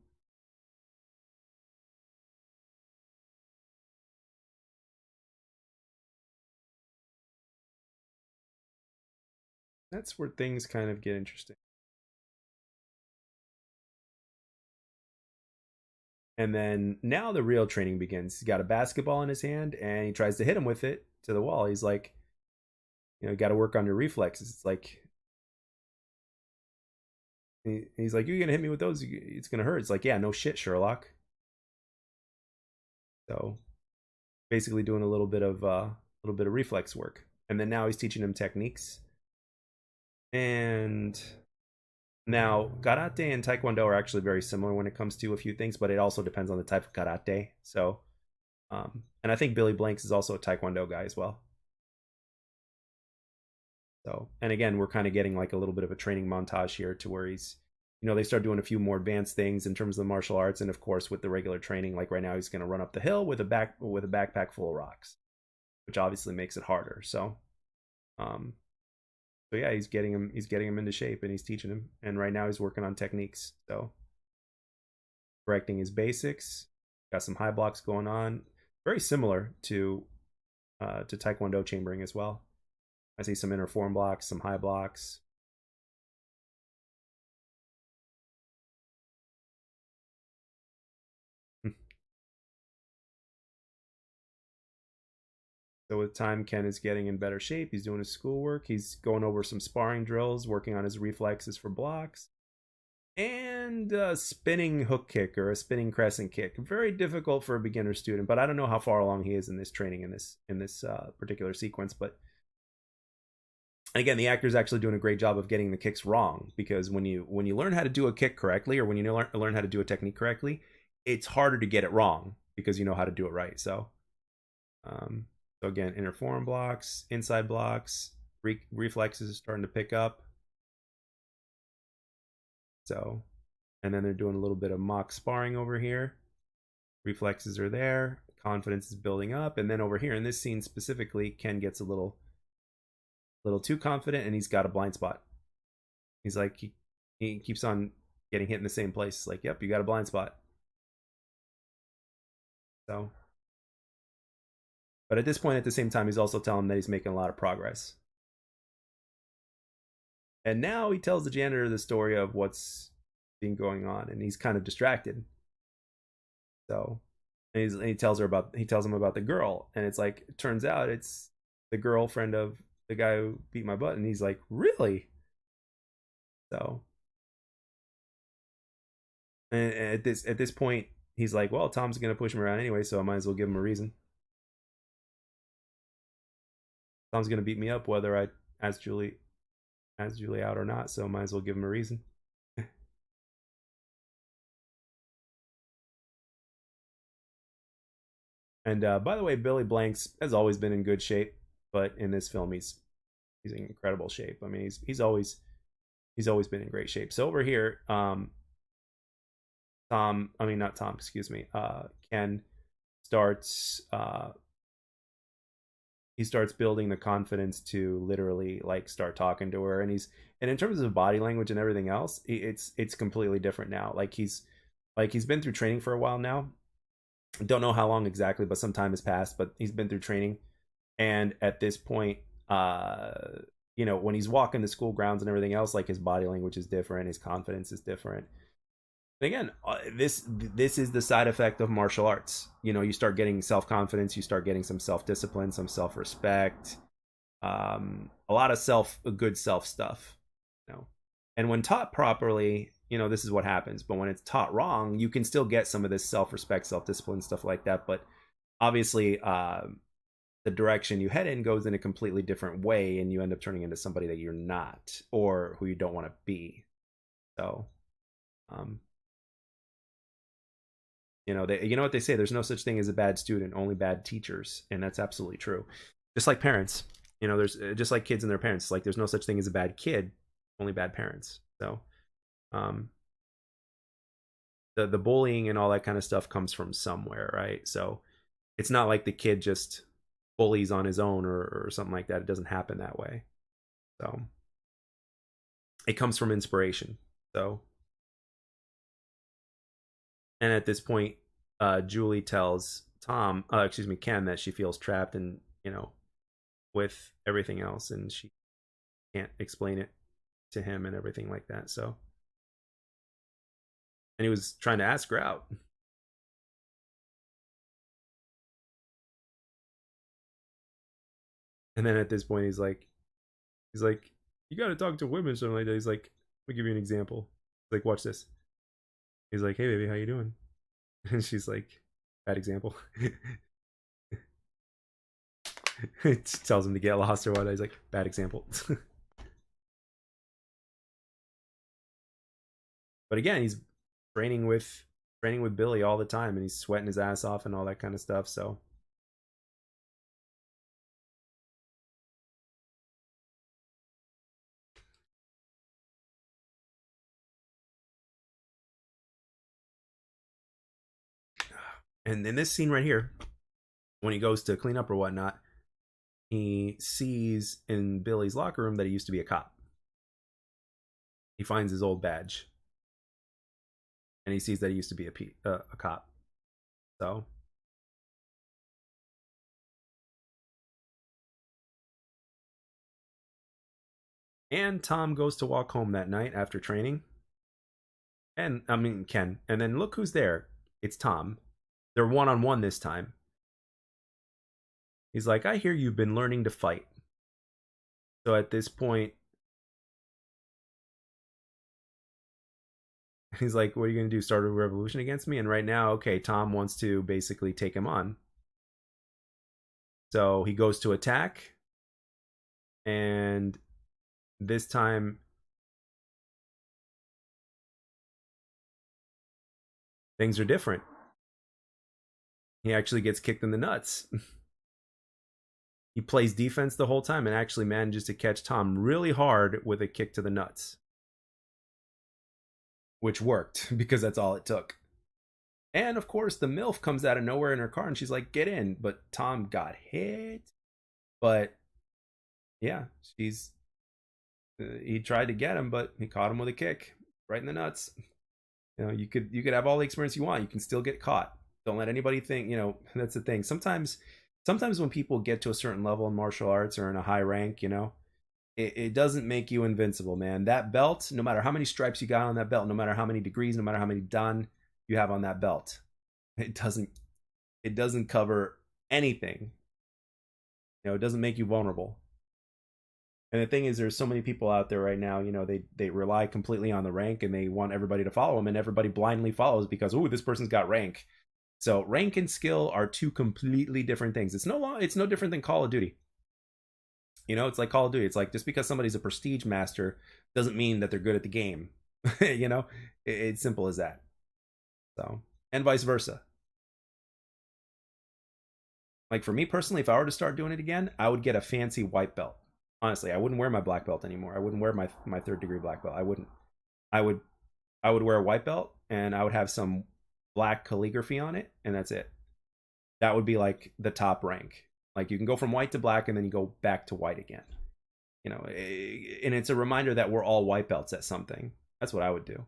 that's where things kind of get interesting. And then now the real training begins. He's got a basketball in his hand and he tries to hit him with it to the wall. He's like, you got to work on your reflexes. It's like, he's like, you're going to hit me with those. It's going to hurt. It's like, yeah, no shit, Sherlock. So basically doing a little bit of reflex work. And then now he's teaching him techniques. And now karate and taekwondo are actually very similar when it comes to a few things, but it also depends on the type of karate. So, and I think Billy Blanks is also a taekwondo guy as well. So, and again, we're kind of getting like a little bit of a training montage here to where he's, they start doing a few more advanced things in terms of the martial arts, and of course with the regular training, like right now he's going to run up the hill with a backpack full of rocks, which obviously makes it harder. Um, so yeah, he's getting him into shape, and he's teaching him. And right now he's working on techniques. So correcting his basics, got some high blocks going on, very similar to Taekwondo chambering as well. I see some inner form blocks, some high blocks. So with time, Ken is getting in better shape. He's doing his schoolwork. He's going over some sparring drills, working on his reflexes for blocks, and a spinning hook kick or a spinning crescent kick. Very difficult for a beginner student, but I don't know how far along he is in this training in this particular sequence. But again, the actor's actually doing a great job of getting the kicks wrong, because when you learn how to do a kick correctly, or when you learn how to do a technique correctly, it's harder to get it wrong because you know how to do it right. Um, so again, inner forearm blocks, inside blocks, reflexes starting to pick up. So, and then they're doing a little bit of mock sparring over here. Reflexes are there, confidence is building up, and then over here in this scene specifically, Ken gets a little too confident, and he's got a blind spot. He's like, he keeps on getting hit in the same place. It's like, yep, you got a blind spot. So, but at this point, at the same time, he's also telling him that he's making a lot of progress. And now he tells the janitor the story of what's been going on, and he's kind of distracted. So, and he tells him about the girl, and it's like, it turns out it's the girlfriend of the guy who beat my butt, and he's like, really? So, and at this point, he's like, well, Tom's gonna push him around anyway, so I might as well give him a reason. Tom's gonna beat me up whether I ask Julie out or not, so I might as well give him a reason. And by the way, Billy Blanks has always been in good shape, but in this film, he's in incredible shape. I mean, he's always been in great shape. So over here, not Tom, excuse me. Ken starts he starts building the confidence to literally like start talking to her, and and in terms of body language and everything else, it's completely different now. He's been through training for a while now. Don't know how long exactly, but some time has passed, but he's been through training. And at this point, when he's walking the school grounds and everything else, like his body language is different, his confidence is different. And again, this is the side effect of martial arts. You start getting self-confidence, you start getting some self-discipline, some self-respect, a lot of good self stuff. And when taught properly, this is what happens. But when it's taught wrong, you can still get some of this self-respect, self-discipline, stuff like that. But obviously, the direction you head in goes in a completely different way, and you end up turning into somebody that you're not, or who you don't want to be. So, you know what they say, there's no such thing as a bad student, only bad teachers. And that's absolutely true. Just like parents, there's just like kids and their parents, like there's no such thing as a bad kid, only bad parents. So the bullying and all that kind of stuff comes from somewhere, right? So it's not like the kid just bullies on his own or something like that. It doesn't happen that way. So it comes from inspiration. So, and at this point, Julie tells Ken, that she feels trapped and with everything else, and she can't explain it to him and everything like that. So, and he was trying to ask her out. And then at this point, he's like, you got to talk to women, something like that. He's like, let me give you an example. He's like, watch this. He's like, hey baby, how you doing? And she's like, bad example. It tells him to get lost or what. He's like, bad example. But again, he's training with Billy all the time, and he's sweating his ass off and all that kind of stuff. So and in this scene right here, when he goes to clean up or whatnot, he sees in Billy's locker room that he used to be a cop. He finds his old badge, and he sees that he used to be a cop. So, and Tom goes to walk home that night after training, and I mean Ken, and then look who's there. It's Tom. They're one-on-one this time. He's like, I hear you've been learning to fight. So at this point, he's like, what are you going to do? Start a revolution against me? And right now, okay, Tom wants to basically take him on. So he goes to attack. And this time, things are different. He actually gets kicked in the nuts. He plays defense the whole time and actually manages to catch Tom really hard with a kick to the nuts, which worked because that's all it took. And of course, the MILF comes out of nowhere in her car and she's like, get in. But Tom got hit. But yeah, he tried to get him, but he caught him with a kick right in the nuts. You could have all the experience you want. You can still get caught. Don't let anybody think, that's the thing. Sometimes when people get to a certain level in martial arts or in a high rank, it doesn't make you invincible, man. That belt, no matter how many stripes you got on that belt, no matter how many degrees, no matter how many dan you have on that belt, it doesn't cover anything. It doesn't make you vulnerable. And the thing is, there's so many people out there right now, they rely completely on the rank and they want everybody to follow them, and everybody blindly follows because, oh, this person's got rank. So rank and skill are two completely different things. It's no different than Call of Duty. It's like Call of Duty. It's like, just because somebody's a prestige master doesn't mean that they're good at the game. It's simple as that. So, and vice versa. Like for me personally, if I were to start doing it again, I would get a fancy white belt. Honestly, I wouldn't wear my black belt anymore. I wouldn't wear my third degree black belt. I wouldn't. I would wear a white belt, and I would have some black calligraphy on it, and that's it. That would be like the top rank. Like you can go from white to black and then you go back to white again. And it's a reminder that we're all white belts at something. That's what I would do.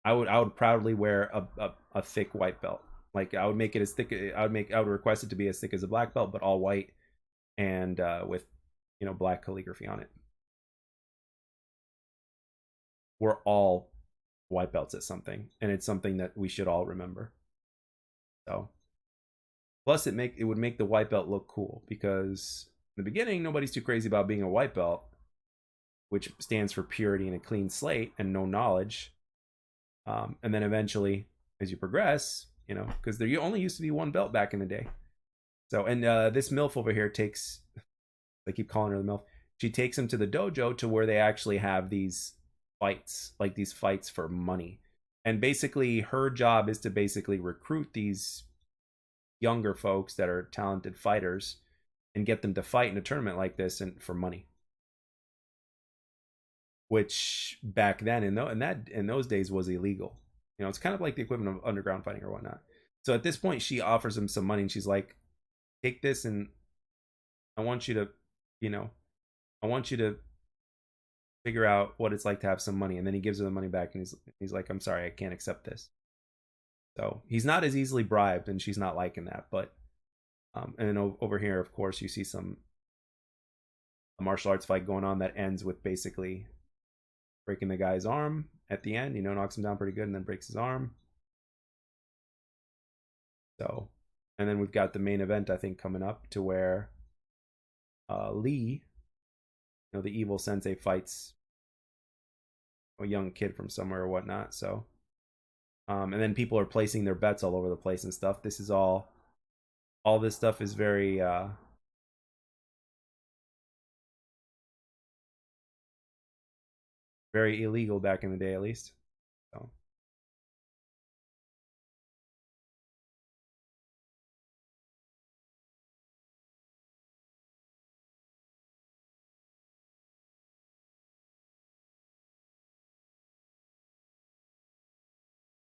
I would proudly wear a thick white belt. Like I would make it as thick. I would request it to be as thick as a black belt, but all white and with black calligraphy on it. We're all white belts at something, and it's something that we should all remember. So plus it would make the white belt look cool because in the beginning nobody's too crazy about being a white belt, which stands for purity and a clean slate and no knowledge. And then eventually, as you progress, because there only used to be one belt back in the day. So, and this MILF over here takes, I keep calling her the MILF, she takes him to the dojo to where they actually have these fights, like these fights for money. And basically, her job is to basically recruit these younger folks that are talented fighters and get them to fight in a tournament like this and for money. Which back then in those days was illegal. It's kind of like the equivalent of underground fighting or whatnot. So at this point, she offers him some money and she's like, "Take this, and I want you to, I want you to figure out what it's like to have some money." And then he gives her the money back, and he's like, "I'm sorry, I can't accept this." So he's not as easily bribed, and she's not liking that. But and then over here, of course, you see a martial arts fight going on that ends with basically breaking the guy's arm at the end. Knocks him down pretty good and then breaks his arm. So, and then we've got the main event, I think, coming up to where Lee, the evil sensei, fights a young kid from somewhere or whatnot. So, and then people are placing their bets all over the place and stuff. This is all this stuff is very very illegal back in the day, at least. So.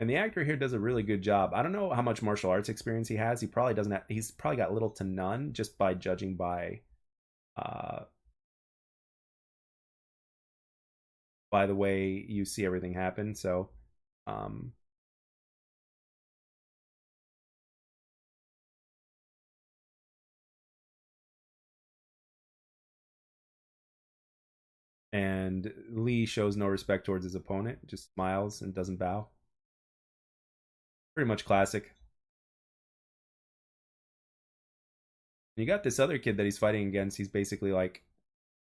And the actor here does a really good job. I don't know how much martial arts experience he has. He probably doesn't have, he's probably got little to none just by judging uh by the way you see everything happen. So um and Lee shows no respect towards his opponent, just smiles and doesn't bow. Pretty much classic. You got this other kid that he's fighting against. He's basically like,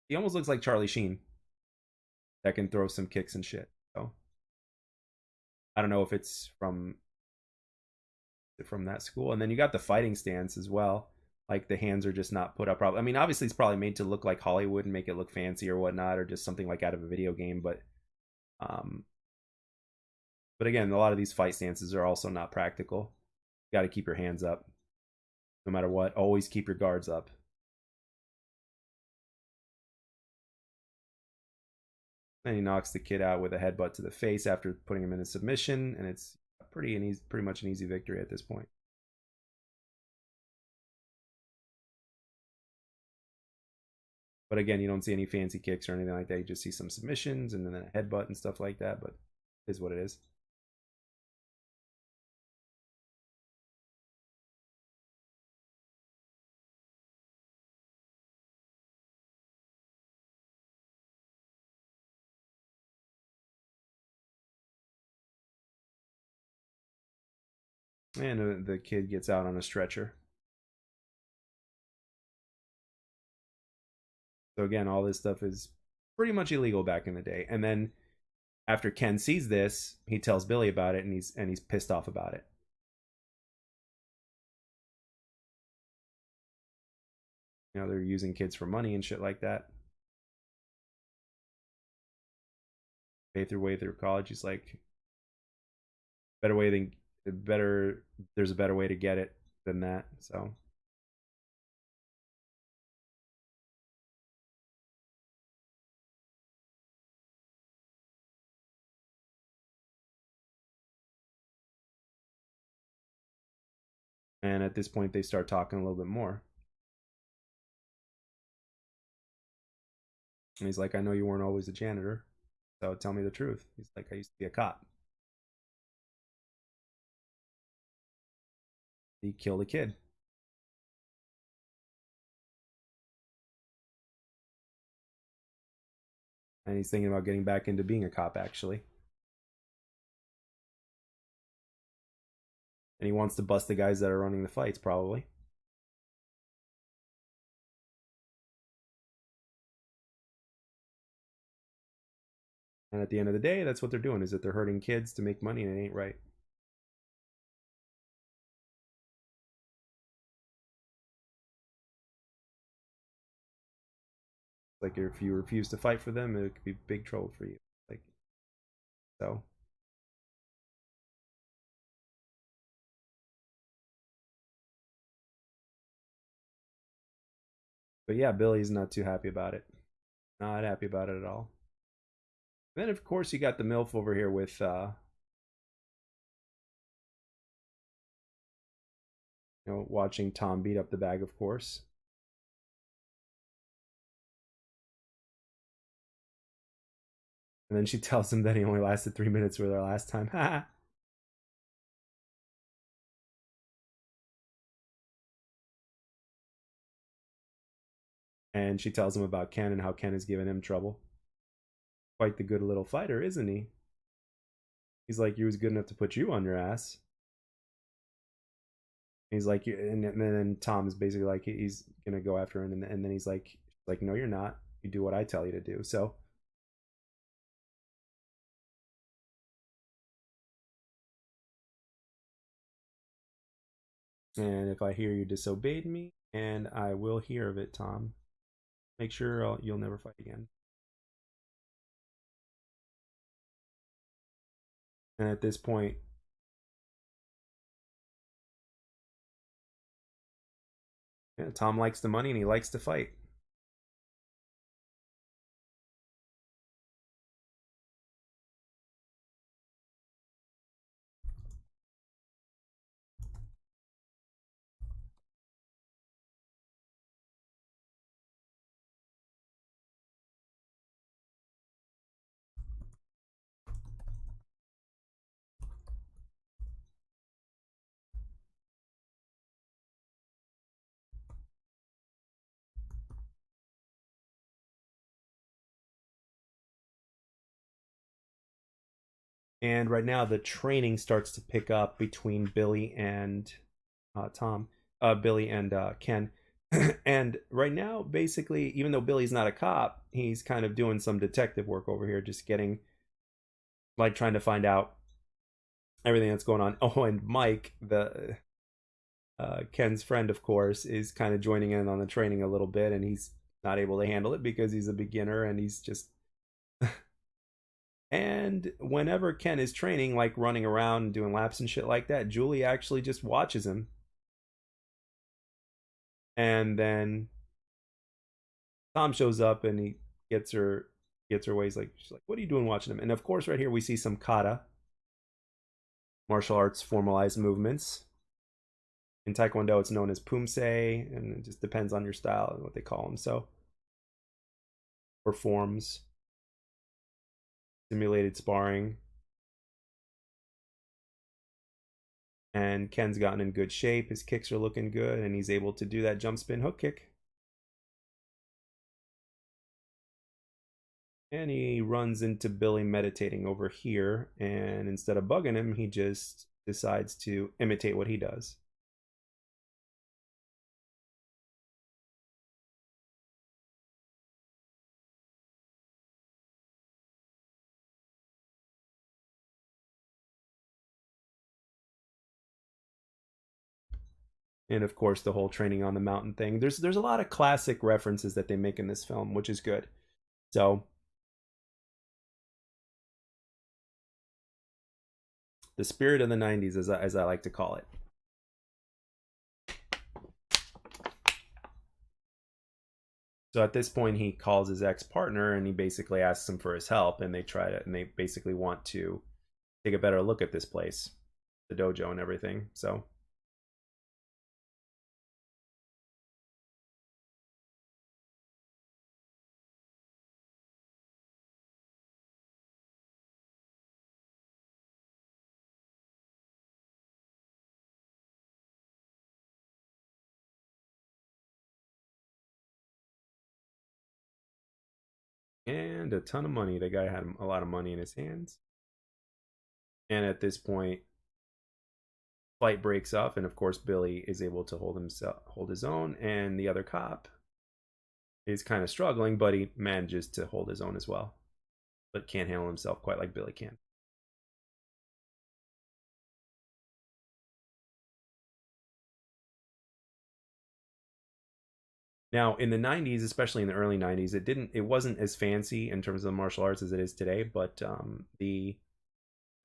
he almost looks like Charlie Sheen that can throw some kicks and shit. So I don't know if it's from that school. And then you got the fighting stance as well. Like the hands are just not put up properly. I mean, obviously it's probably made to look like Hollywood and make it look fancy or whatnot, or just something like out of a video game. Um, but again, a lot of these fight stances are also not practical. You got to keep your hands up, no matter what. Always keep your guards up. Then he knocks the kid out with a headbutt to the face after putting him in a submission, and it's pretty much an easy victory at this point. But again, you don't see any fancy kicks or anything like that. You just see some submissions and then a headbutt and stuff like that. But it is what it is. And the kid gets out on a stretcher. So again, all this stuff is pretty much illegal back in the day. And then after Ken sees this, he tells Billy about it, and he's pissed off about it. They're using kids for money and shit like that. Pay their way through college. He's like, better way than better. There's a better way to get it than that. So. And at this point, they start talking a little bit more. And he's like, I know you weren't always a janitor, so tell me the truth. He's like, I used to be a cop. He killed a kid. And he's thinking about getting back into being a cop, actually. And he wants to bust the guys that are running the fights, probably. And at the end of the day, that's what they're doing, is that they're hurting kids to make money, and it ain't right. Like, if you refuse to fight for them, it could be big trouble for you. Like, so. But yeah, Billy's not too happy about it. Not happy about it at all. And then, of course, you got the MILF over here with watching Tom beat up the bag, of course. And then she tells him that he only lasted 3 minutes with her last time. And she tells him about Ken and how Ken has given him trouble. Quite the good little fighter, isn't he? He's like, he was good enough to put you on your ass. He's like, and then Tom is basically like, he's gonna go after him, and then he's like, no, you're not. You do what I tell you to do. So, and if I hear you disobeyed me, and I will hear of it, Tom. Make sure you'll never fight again. And at this point, yeah, Tom likes the money and he likes to fight. And right now, the training starts to pick up between Billy and Tom, Billy and Ken. And right now, basically, even though Billy's not a cop, he's kind of doing some detective work over here, just getting, like, trying to find out everything that's going on. Oh, and Mike, the Ken's friend, of course, is kind of joining in on the training a little bit, and he's not able to handle it because he's a beginner and he's just. And whenever Ken is training, like running around and doing laps and shit like that, Julie actually just watches him. And then Tom shows up and he gets her ways. Like, she's like, what are you doing watching him? And of course, right here we see some kata, martial arts formalized movements. In Taekwondo, it's known as pumse, and it just depends on your style and what they call them. So, or forms, simulated sparring. And Ken's gotten in good shape. His kicks are looking good, and he's able to do that jump spin hook kick. And he runs into Billy meditating over here, and instead of bugging him, he just decides to imitate what he does. And of course, the whole training on the mountain thing. There's a lot of classic references that they make in this film, which is good. So the spirit of the 90s, as I like to call it. So at this point, he calls his ex-partner and he basically asks him for his help, and they basically want to take a better look at this place, the dojo and everything. So and a ton of money. The guy had a lot of money in his hands. And at this point, fight breaks up, and of course Billy is able to hold his own, and the other cop is kind of struggling, but he manages to hold his own as well, but can't handle himself quite like Billy can. Now, in the 90s, especially in the early 90s, it wasn't as fancy in terms of the martial arts as it is today, but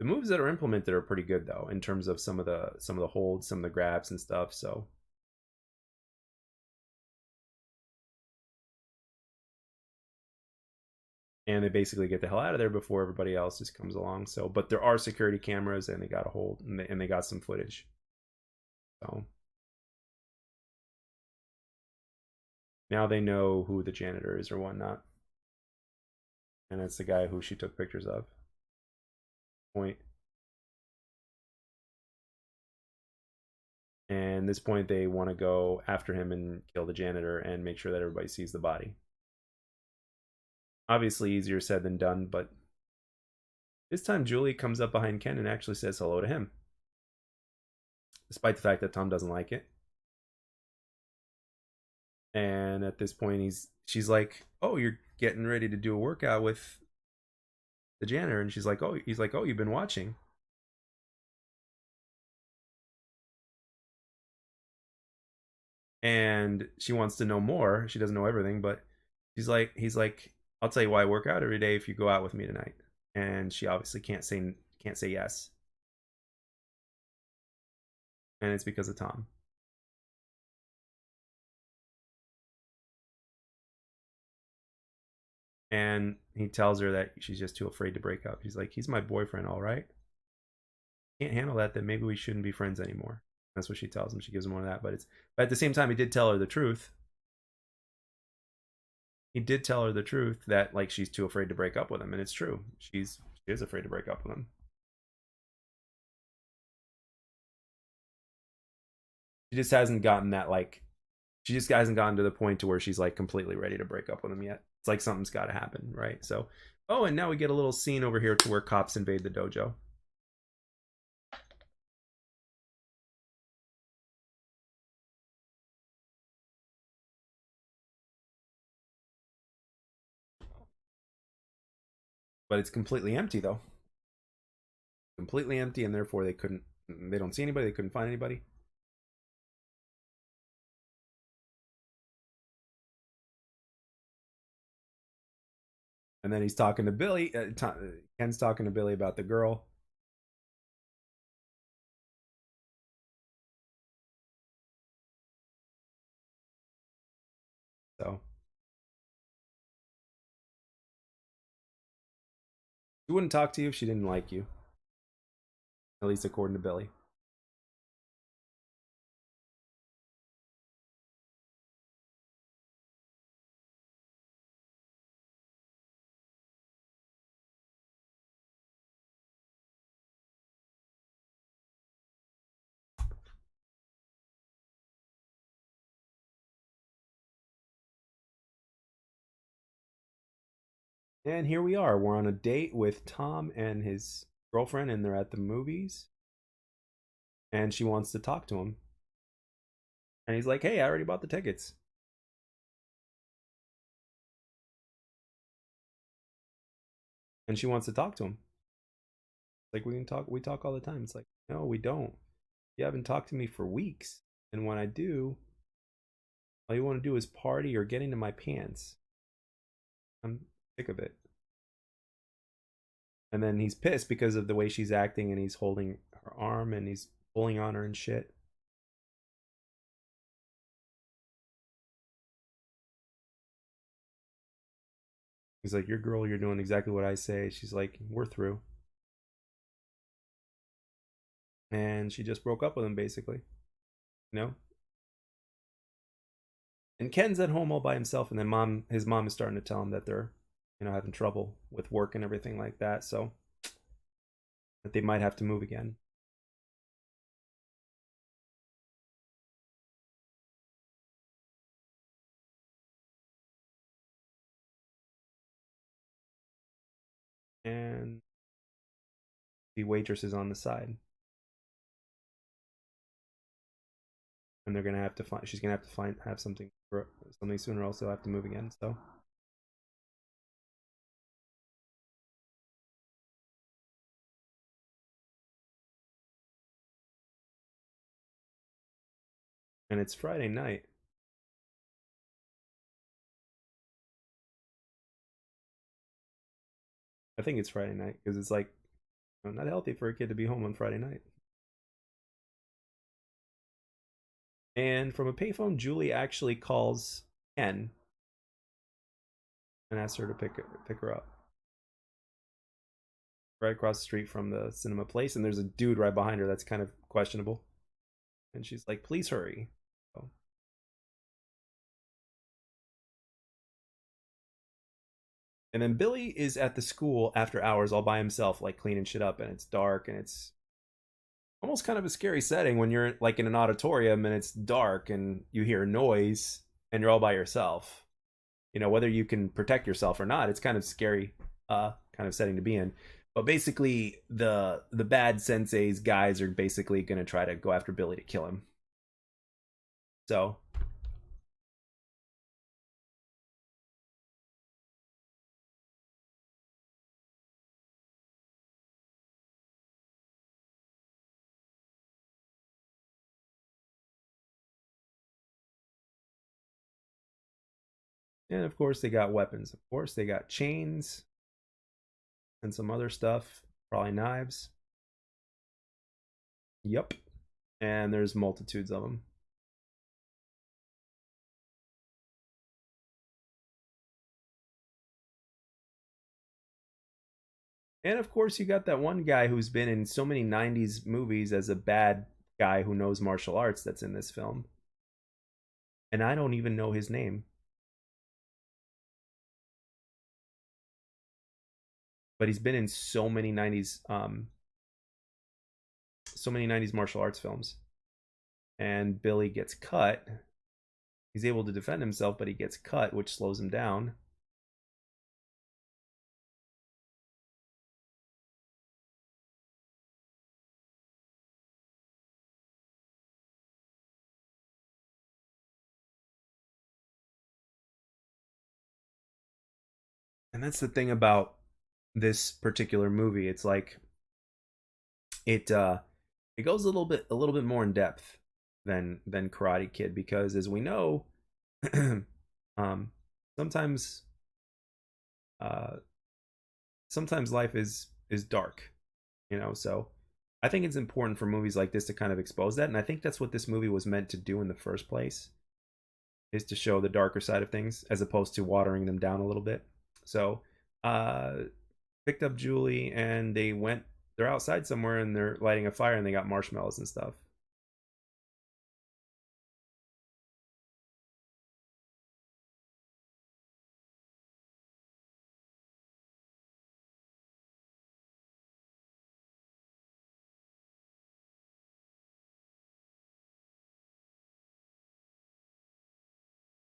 the moves that are implemented are pretty good though, in terms of some of the holds, some of the grabs and stuff. So, and they basically get the hell out of there before everybody else just comes along. So, but there are security cameras, and they got a hold, and they got some footage. So now they know who the janitor is or whatnot, and it's the guy who she took pictures of. Point. And at this point, they want to go after him and kill the janitor and make sure that everybody sees the body. Obviously, easier said than done, but this time Julie comes up behind Ken and actually says hello to him, despite the fact that Tom doesn't like it. And at this point, she's like, "Oh, you're getting ready to do a workout with the janitor," and she's like, "Oh," he's like, "Oh, you've been watching." And she wants to know more. She doesn't know everything, but he's like, "I'll tell you why I work out every day if you go out with me tonight." And she obviously can't say yes, and it's because of Tom. And he tells her that she's just too afraid to break up. He's like, "He's my boyfriend, all right. Can't handle that. Then maybe we shouldn't be friends anymore." That's what she tells him. She gives him one of that, but at the same time, he did tell her the truth. He did tell her the truth that like she's too afraid to break up with him, and it's true. She is afraid to break up with him. She just hasn't gotten that like she just hasn't gotten to the point to where she's like completely ready to break up with him yet. It's like something's got to happen, right? So, oh, and now we get a little scene over here to where cops invade the dojo. But it's completely empty though. Completely empty, and therefore they don't see anybody, they couldn't find anybody. And then he's talking to Billy. Ken's talking to Billy about the girl. So she wouldn't talk to you if she didn't like you, at least according to Billy. And here we are. We're on a date with Tom and his girlfriend, and they're at the movies. And she wants to talk to him. And he's like, "Hey, I already bought the tickets." And she wants to talk to him. Like, we talk all the time. It's like, "No, we don't. You haven't talked to me for weeks. And when I do, all you want to do is party or get into my pants. I'm sick of it." And then he's pissed because of the way she's acting, and he's holding her arm and he's pulling on her and shit. He's like, "Your girl, you're doing exactly what I say." She's like, "We're through." And she just broke up with him, basically. You know? And Ken's at home all by himself, and then his mom is starting to tell him that they're, having trouble with work and everything like that, so that they might have to move again. be waitresses on the side, and they're gonna have to find. She's gonna have to have something sooner, or else they'll have to move again. So, and it's Friday night. I think it's Friday night because it's like not healthy for a kid to be home on Friday night. And from a payphone, Julie actually calls Ken and asks her to pick her up right across the street from the cinema place. And there's a dude right behind her that's kind of questionable. And she's like, "Please hurry." So, and then Billy is at the school after hours all by himself, like cleaning shit up, and it's dark and it's almost kind of a scary setting when you're like in an auditorium and it's dark and you hear noise and you're all by yourself. You know, whether you can protect yourself or not, it's kind of scary kind of setting to be in. But basically the bad sensei's guys are basically going to try to go after Billy to kill him. So, and of course they got weapons. Of course they got chains and some other stuff, probably knives. Yep. And there's multitudes of them. And of course, you got that one guy who's been in so many 90s movies as a bad guy who knows martial arts that's in this film. And I don't even know his name. But he's been in so many 90s martial arts films. And Billy gets cut. He's able to defend himself, but he gets cut, which slows him down. And that's the thing about this particular movie. It's like it goes a little bit more in depth than Karate Kid, because as we know, um sometimes uh sometimes life is dark, you know. So I think it's important for movies like this to kind of expose that, and I think that's what this movie was meant to do in the first place, is to show the darker side of things as opposed to watering them down a little bit. So uh picked up Julie and they're outside somewhere and they're lighting a fire and they got marshmallows and stuff.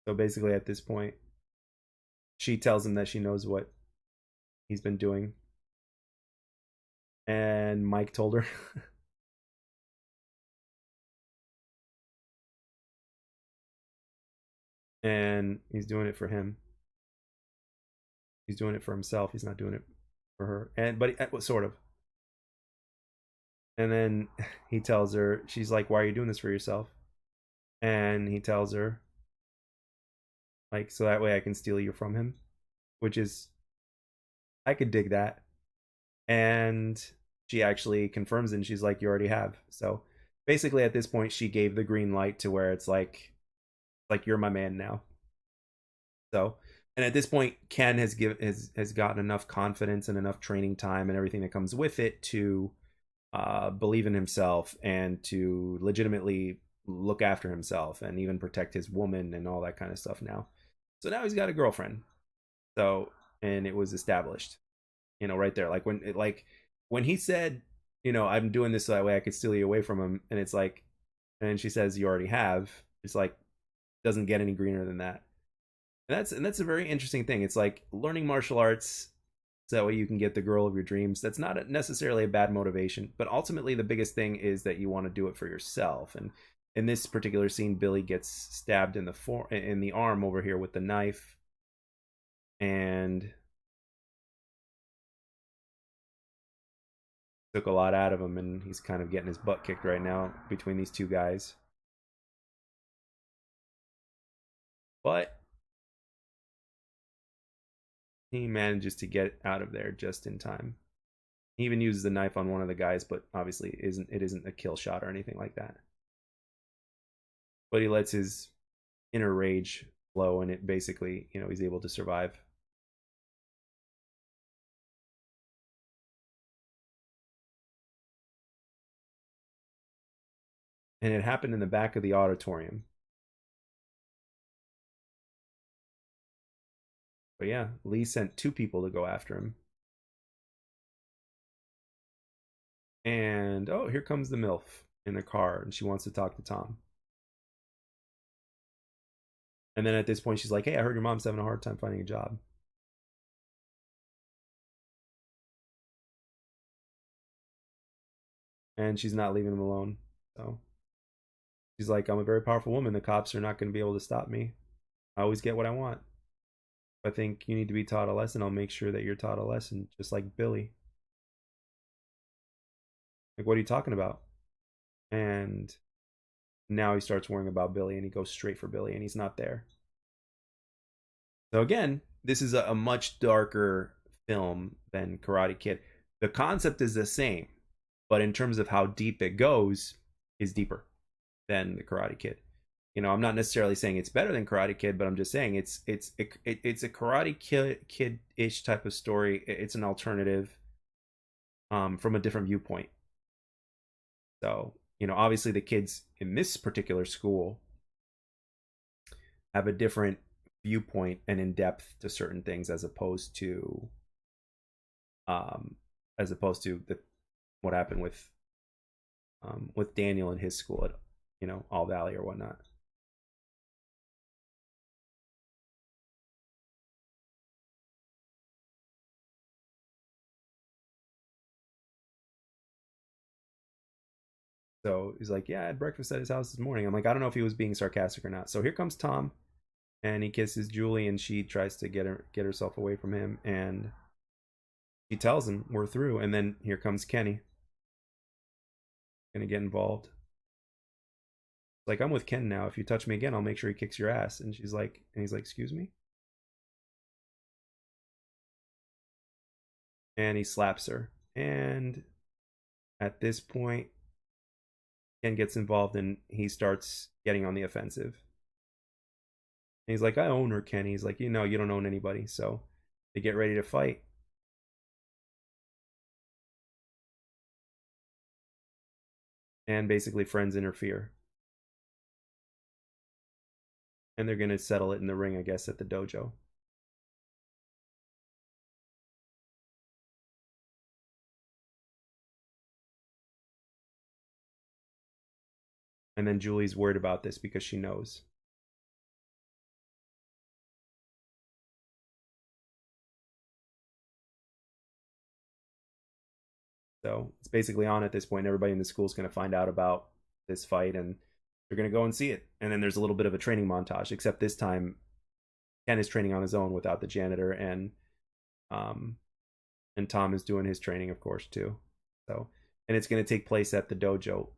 So basically at this point she tells him that she knows what he's been doing, and Mike told her. And he's doing it for him. He's doing it for himself. He's not doing it for her. And but sort of. And then he tells her, she's like, "Why are you doing this for yourself?" And he tells her, like, "So that way I can steal you from him," which is, I could dig that. And she actually confirms it, and she's like, "You already have." So basically at this point she gave the green light to where it's like you're my man now. So, and at this point, Ken has gotten enough confidence and enough training time and everything that comes with it to believe in himself and to legitimately look after himself and even protect his woman and all that kind of stuff now. So now he's got a girlfriend. So, and it was established, you know, right there. When he said, you know, "I'm doing this so that way I could steal you away from him," and it's like, and she says, "You already have." It's like, doesn't get any greener than that. And that's a very interesting thing. It's like learning martial arts So that way you can get the girl of your dreams. That's not necessarily a bad motivation, but ultimately the biggest thing is that you want to do it for yourself. And in this particular scene, Billy gets stabbed in the arm over here with the knife, and took a lot out of him, and he's kind of getting his butt kicked right now between these two guys. But he manages to get out of there just in time. He even uses the knife on one of the guys, but obviously it isn't a kill shot or anything like that. But he lets his inner rage flow, and it basically, he's able to survive. And it happened in the back of the auditorium. But yeah, Lee sent 2 people to go after him. And oh, here comes the MILF in the car, and she wants to talk to Tom. And then at this point, she's like, "Hey, I heard your mom's having a hard time finding a job." And she's not leaving him alone. So she's like, "I'm a very powerful woman. The cops are not going to be able to stop me. I always get what I want. If I think you need to be taught a lesson, I'll make sure that you're taught a lesson, just like Billy." Like, what are you talking about? And now he starts worrying about Billy, and he goes straight for Billy, and he's not there. So again, this is a much darker film than Karate Kid. The concept is the same, but in terms of how deep it goes, is deeper than the Karate Kid. I'm not necessarily saying it's better than Karate Kid, but I'm just saying it's a Karate Kid-ish type of story. It's an alternative from a different viewpoint. So, obviously the kids in this particular school have a different viewpoint and in depth to certain things as opposed to what happened with Daniel and his school at All Valley or whatnot. So he's like, "Yeah, I had breakfast at his house this morning." I'm like, I don't know if he was being sarcastic or not. So here comes Tom, and he kisses Julie, and she tries to get herself away from him, and he tells him we're through. And then here comes Kenny, gonna get involved. Like, "I'm with Ken now. If you touch me again, I'll make sure he kicks your ass." And he's like, "Excuse me?" And he slaps her. And at this point, Ken gets involved, and he starts getting on the offensive. And he's like, "I own her, Ken." He's like, "You don't own anybody." So they get ready to fight. And basically friends interfere. And they're going to settle it in the ring, I guess, at the dojo. And then Julie's worried about this because she knows. So it's basically on at this point. Everybody in the school is going to find out about this fight, and they're going to go and see it. And then there's a little bit of a training montage, except this time Ken is training on his own without the janitor, and Tom is doing his training, of course, too. So, and it's going to take place at the dojo,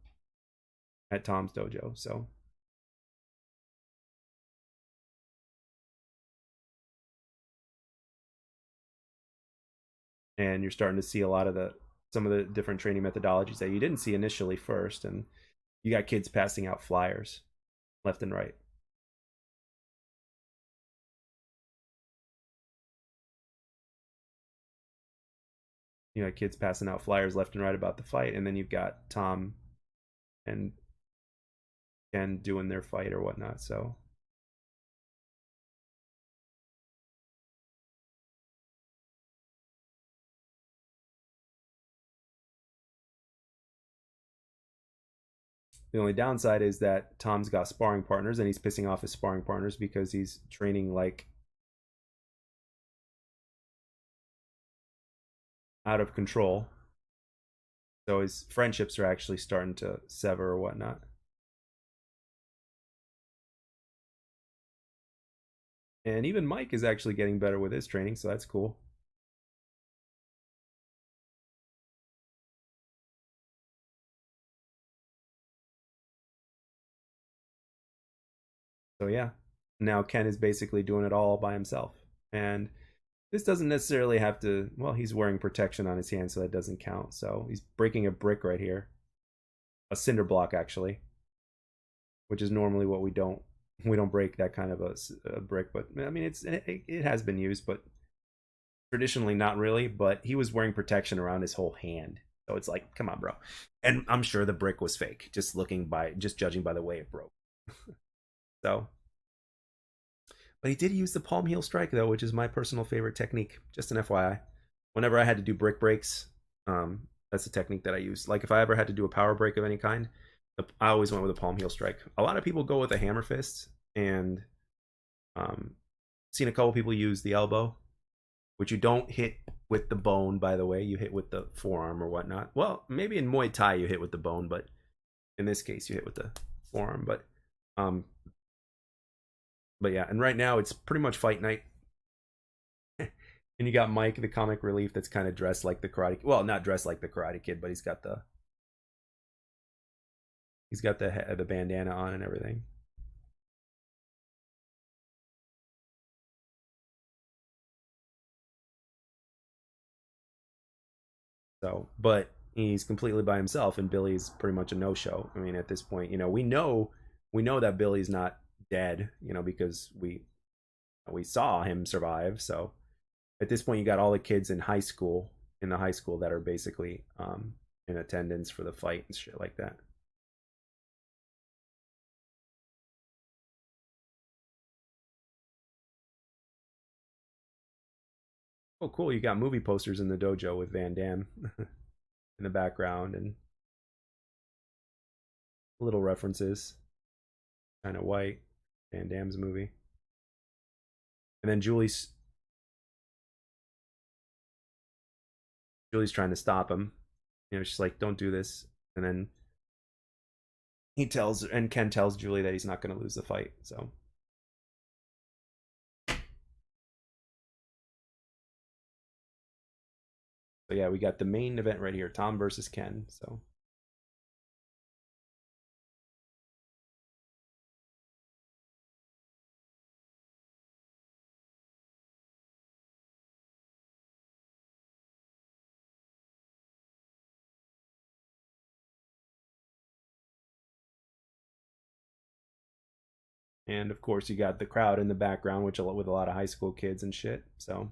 at Tom's dojo. So and you're starting to see a lot of some of the different training methodologies that you didn't see initially first, and you got kids passing out flyers left and right. You got kids passing out flyers left and right about the fight, and then you've got Tom and Ken doing their fight or whatnot. So the only downside is that Tom's got sparring partners, and he's pissing off his sparring partners because he's training like out of control. So his friendships are actually starting to sever or whatnot. And even Mike is actually getting better with his training, so that's cool. So yeah, now Ken is basically doing it all by himself. And this doesn't necessarily have to, well, he's wearing protection on his hand, so that doesn't count. So he's breaking a brick right here, a cinder block actually, which is normally what we don't break that kind of a brick. But I mean, it has been used, but traditionally not really. But he was wearing protection around his whole hand, so it's like, come on, bro. And I'm sure the brick was fake, just judging by the way it broke. So, but he did use the palm heel strike though, which is my personal favorite technique. Just an FYI. Whenever I had to do brick breaks, that's the technique that I use. Like if I ever had to do a power break of any kind, I always went with a palm heel strike. A lot of people go with a hammer fist, and um, seen a couple people use the elbow, which you don't hit with the bone. By the way, you hit with the forearm or whatnot. Well, maybe in Muay Thai you hit with the bone, but in this case you hit with the forearm. Um, but yeah, and right now it's pretty much fight night. And you got Mike, the comic relief, that's kind of dressed like the Karate. Well, not dressed like the Karate Kid, but he's got the bandana on and everything. So, but he's completely by himself, and Billy's pretty much a no-show. I mean, at this point, we know that Billy's not dead, because we saw him survive. So at this point, you got all the kids in the high school that are basically in attendance for the fight and shit like that. Oh, cool! You got movie posters in the dojo with Van Damme in the background and little references. Kind of white, Van Damme's movie, and then Julie's trying to stop him. She's like, "Don't do this," and then Ken tells Julie that he's not going to lose the fight. So yeah, we got the main event right here: Tom versus Ken. So and of course you got the crowd in the background, which with a lot of high school kids and shit. So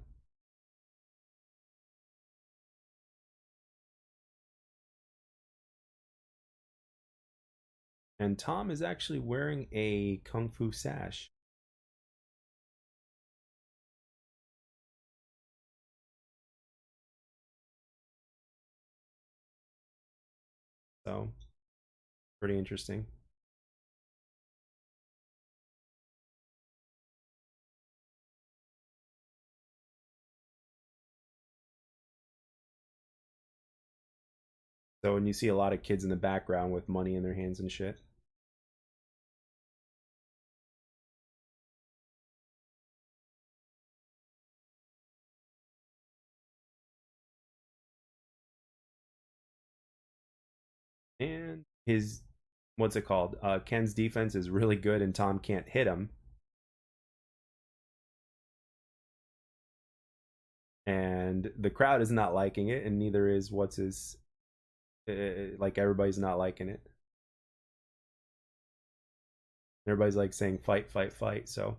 and Tom is actually wearing a kung fu sash. So pretty interesting. So and you see a lot of kids in the background with money in their hands and shit. And his what's it called? Ken's defense is really good, and Tom can't hit him. And the crowd is not liking it, and neither is what's his. Like everybody's not liking it. Everybody's like saying fight, fight, fight. So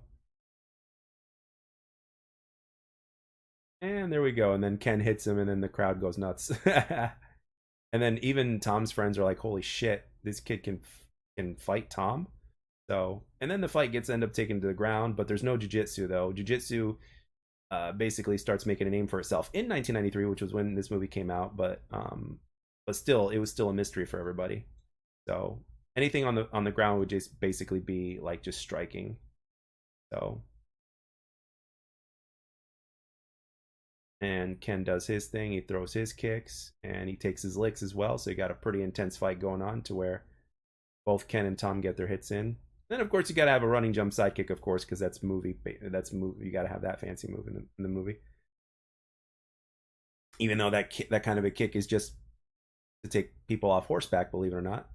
and there we go. And then Ken hits him, and then the crowd goes nuts. And then even Tom's friends are like, "Holy shit, this kid can fight Tom." So and then the fight gets end up taken to the ground, but there's no jujitsu though. Jujitsu basically starts making a name for itself in 1993, which was when this movie came out. But still, it was still a mystery for everybody. So anything on the ground would just basically be like just striking. So And Ken does his thing. He throws his kicks and he takes his licks as well. So you got a pretty intense fight going on to where both Ken and Tom get their hits in. Then of course you got to have a running jump sidekick, of course, because that's movie. That's movie. You got to have that fancy move in the movie. Even though that kind of a kick is just to take people off horseback, believe it or not.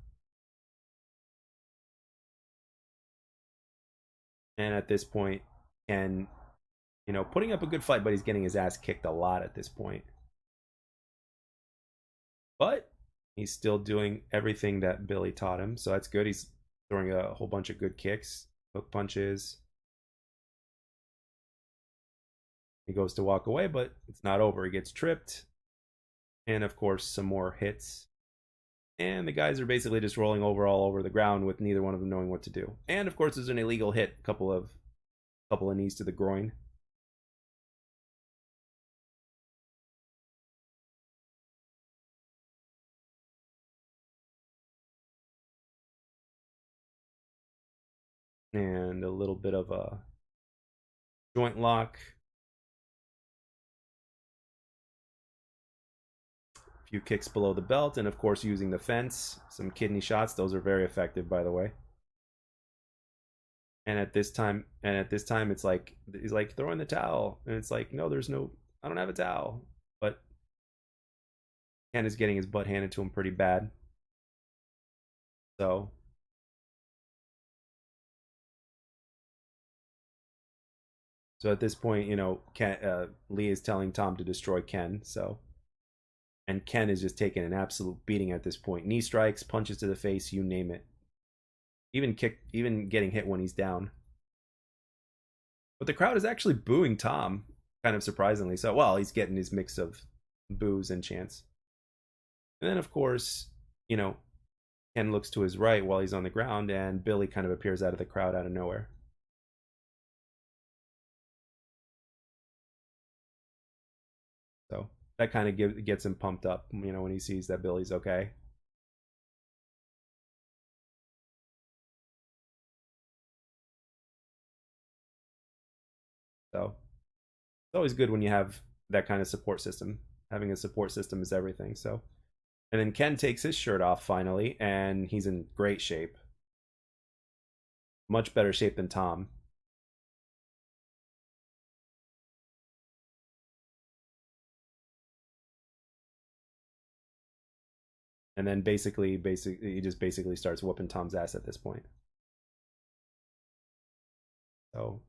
And at this point, Ken, putting up a good fight, but he's getting his ass kicked a lot at this point. But he's still doing everything that Billy taught him, so that's good. He's throwing a whole bunch of good kicks, hook punches. He goes to walk away, but it's not over. He gets tripped. And of course, some more hits. And the guys are basically just rolling over all over the ground with neither one of them knowing what to do. And of course, there's an illegal hit, couple of knees to the groin. And a little bit of a joint lock. A few kicks below the belt, and of course using the fence, some kidney shots. Those are very effective, by the way. And at this time, it's like he's like throwing the towel, and it's like, no, I don't have a towel. But Ken is getting his butt handed to him pretty bad. So at this point, Lee is telling Tom to destroy Ken. And Ken is just taking an absolute beating at this point. Knee strikes, punches to the face, you name it. Even getting hit when he's down. But the crowd is actually booing Tom, kind of surprisingly. So, well, he's getting his mix of boos and chants. And then, of course, Ken looks to his right while he's on the ground, and Billy kind of appears out of the crowd out of nowhere. So that kind of gets him pumped up, when he sees that Billy's okay. So it's always good when you have that kind of support system. Having a support system is everything. So, and then Ken takes his shirt off finally, and he's in great shape. Much better shape than Tom. And then basically he just basically starts whooping Tom's ass at this point. So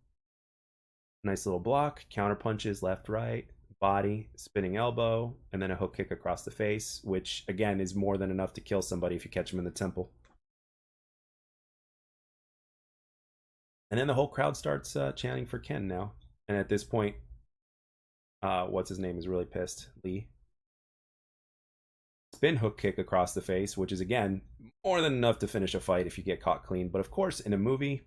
nice little block, counter punches left, right, body, spinning elbow, and then a hook kick across the face, which again is more than enough to kill somebody if you catch him in the temple. And then the whole crowd starts chanting for Ken now. And at this point, what's his name is really pissed. Lee. Spin hook kick across the face, which is again more than enough to finish a fight if you get caught clean. But of course, in a movie,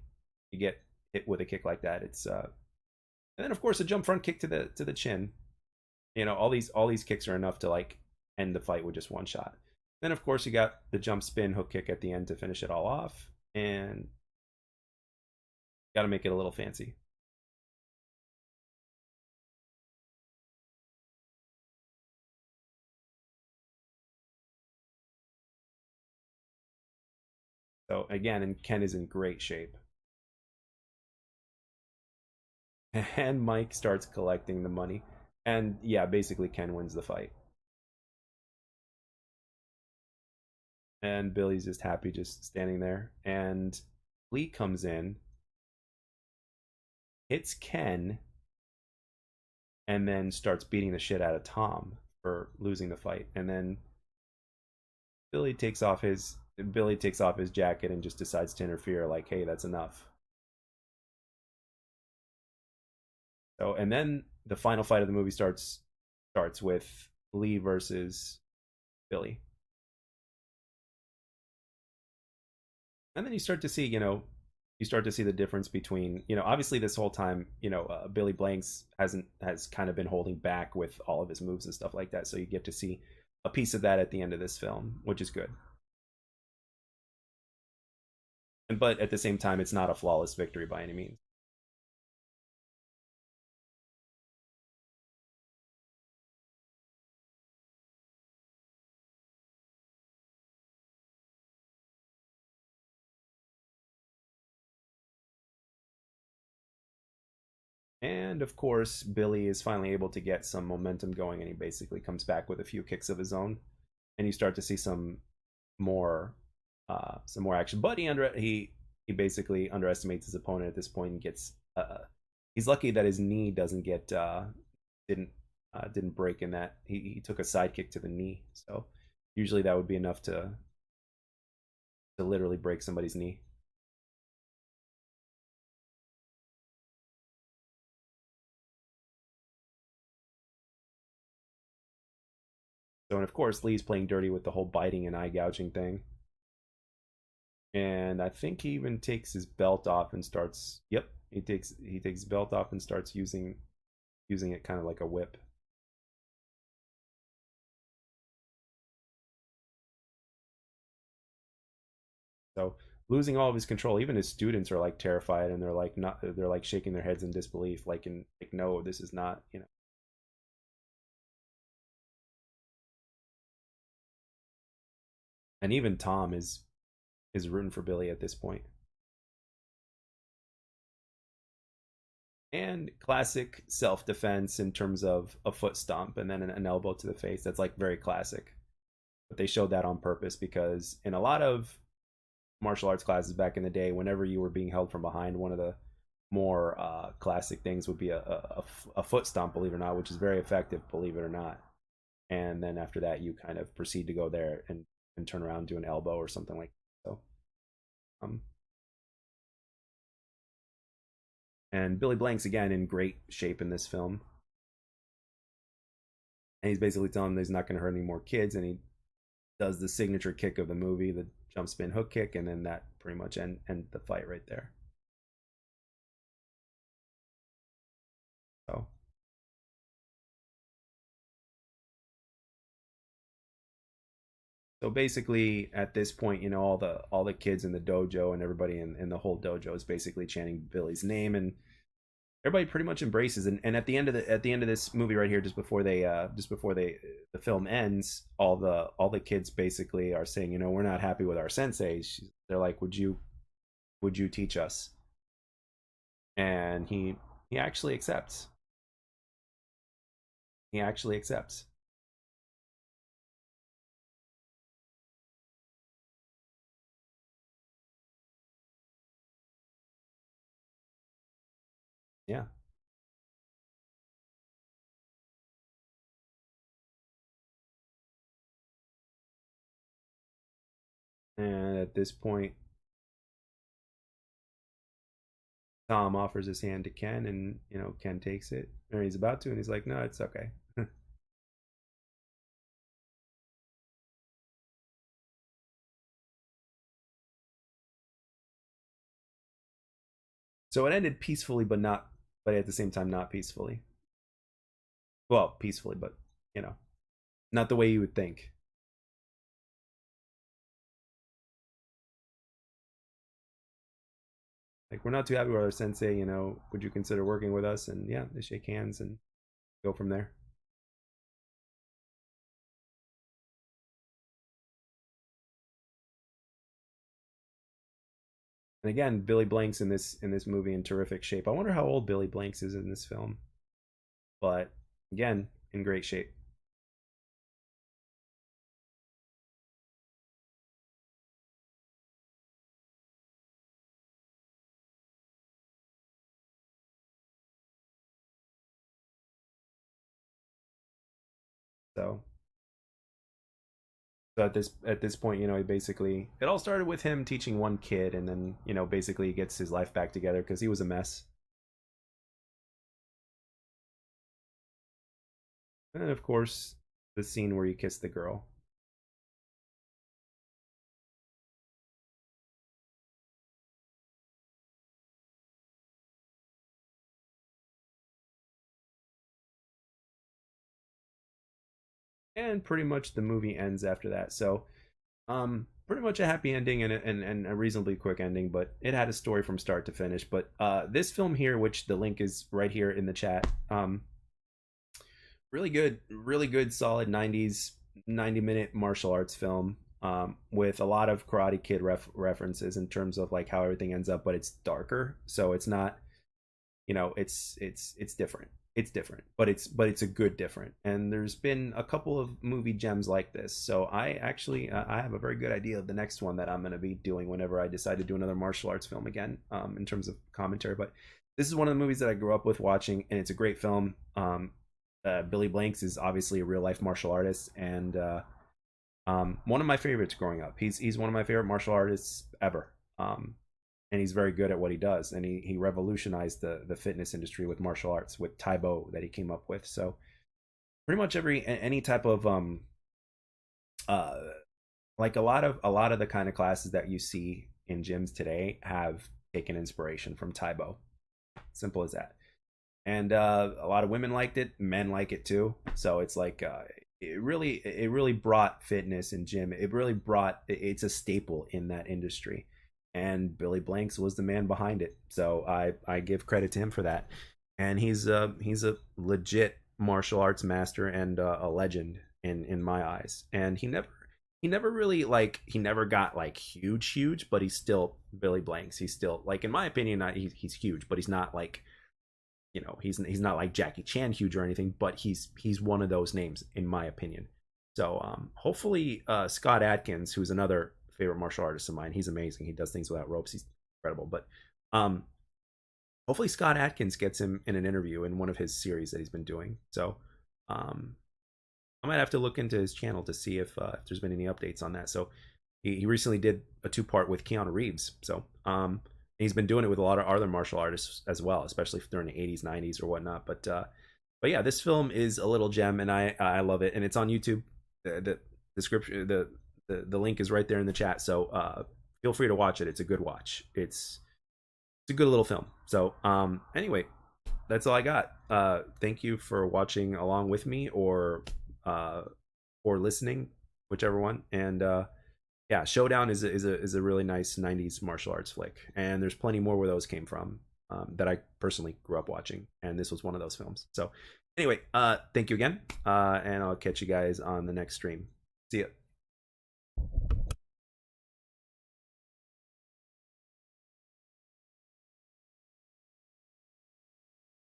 you get hit with a kick like that. It's and then of course a jump front kick to the chin. All these kicks are enough to like end the fight with just one shot. Then of course you got the jump spin hook kick at the end to finish it all off, and got to make it a little fancy. So again, and Ken is in great shape. And Mike starts collecting the money. And yeah, basically Ken wins the fight. And Billy's just happy just standing there. And Lee comes in, hits Ken, and then starts beating the shit out of Tom for losing the fight. And then Billy takes off his jacket and just decides to interfere, like, hey, that's enough. So, and then the final fight of the movie starts with Lee versus Billy. And then you start to see, the difference between, obviously this whole time, Billy Blanks has kind of been holding back with all of his moves and stuff like that. So you get to see a piece of that at the end of this film, which is good. But at the same time, it's not a flawless victory by any means. And of course, Billy is finally able to get some momentum going, and he basically comes back with a few kicks of his own, and you start to see more some more action. But he basically underestimates his opponent at this point and gets he's lucky that his knee doesn't get didn't didn't break in that he took a side kick to the knee. So usually that would be enough to literally break somebody's knee. So, and of course, Lee's playing dirty with the whole biting and eye gouging thing. And I think he even takes his belt off and starts. Yep, he takes his belt off and starts using it kind of like a whip. So losing all of his control, even his students are like terrified and they're like shaking their heads in disbelief, like no, this is not, you know. And even Tom is rooting for Billy at this point. And classic self defense in terms of a foot stomp and then an elbow to the face. That's like very classic. But they showed that on purpose because in a lot of martial arts classes back in the day, whenever you were being held from behind, one of the more classic things would be a foot stomp, believe it or not, which is very effective, believe it or not. And then after that, you kind of proceed to go there and turn around, do an elbow or something like that. So, um, and Billy Blank's again in great shape in this film. And he's basically telling them he's not going to hurt any more kids. And he does the signature kick of the movie, the jump spin hook kick, and then that pretty much end the fight right there. So basically at this point, you know, all the kids in the dojo and everybody in the whole dojo is basically chanting Billy's name, and everybody pretty much embraces. And at the end of this movie right here, just before they the film ends, all the kids basically are saying, you know, we're not happy with our sensei. They're like, would you teach us? And he actually accepts. He actually accepts. Yeah. And at this point, Tom offers his hand to Ken, and you know Ken takes it, or he's about to, and he's like, "No, it's okay." So it ended peacefully, but at the same time not peacefully. Well, peacefully, but you know, not the way you would think. Like, we're not too happy with our sensei. You know, would you consider working with us? And yeah, they shake hands and go from there. And again, Billy Blanks in this movie in terrific shape. I wonder how old Billy Blanks is in this film, but again, in great shape. So at this point, you know, he basically it all started with him teaching one kid, and then you know basically he gets his life back together because he was a mess. And then, of course, the scene where he kissed the girl, and pretty much the movie ends after that. So pretty much a happy ending and a reasonably quick ending, but it had a story from start to finish. But this film here, which the link is right here in the chat, really good, solid 90s 90-minute martial arts film, with a lot of Karate Kid references in terms of like how everything ends up, but it's darker, so it's not, you know, it's different. It's different, but it's a good different. And there's been a couple of movie gems like this. So I actually I have a very good idea of the next one that I'm going to be doing whenever I decide to do another martial arts film again, in terms of commentary. But this is one of the movies that I grew up with watching, and it's a great film. Billy Blanks is obviously a real life martial artist, and one of my favorites growing up. He's one of my favorite martial artists ever. And he's very good at what he does. And he revolutionized the fitness industry with martial arts, with Taibo that he came up with. So pretty much any type of uh like a lot of the kind of classes that you see in gyms today have taken inspiration from Taibo. Simple as that. And a lot of women liked it, men like it too. So it's like it really brought fitness and gym. It really brought it's a staple in that industry, and Billy Blanks was the man behind it. So I give credit to him for that. And he's a legit martial arts master and a legend in my eyes. And he never really like he never got like huge, but he's still Billy Blanks. He's still like, in my opinion, he's huge, but he's not like, you know, he's not like Jackie Chan huge or anything, but he's one of those names in my opinion. So hopefully Scott Adkins, who's another favorite martial artist of mine, he's amazing. He does things without ropes. He's incredible. But um, hopefully Scott Adkins gets him in an interview in one of his series that he's been doing. So um, I might have to look into his channel to see if there's been any updates on that. So he recently did a 2-part with Keanu Reeves. So he's been doing it with a lot of other martial artists as well, especially during the 80s, 90s, or whatnot. But yeah, this film is a little gem, and I love it, and it's on YouTube. The description, the link is right there in the chat. So feel free to watch it. It's a good watch. It's a good little film. So anyway, that's all I got. Thank you for watching along with me, or listening, whichever one. And yeah, Showdown is a really nice 90s martial arts flick, and there's plenty more where those came from, that I personally grew up watching, and this was one of those films. So anyway, thank you again, and I'll catch you guys on the next stream. See ya.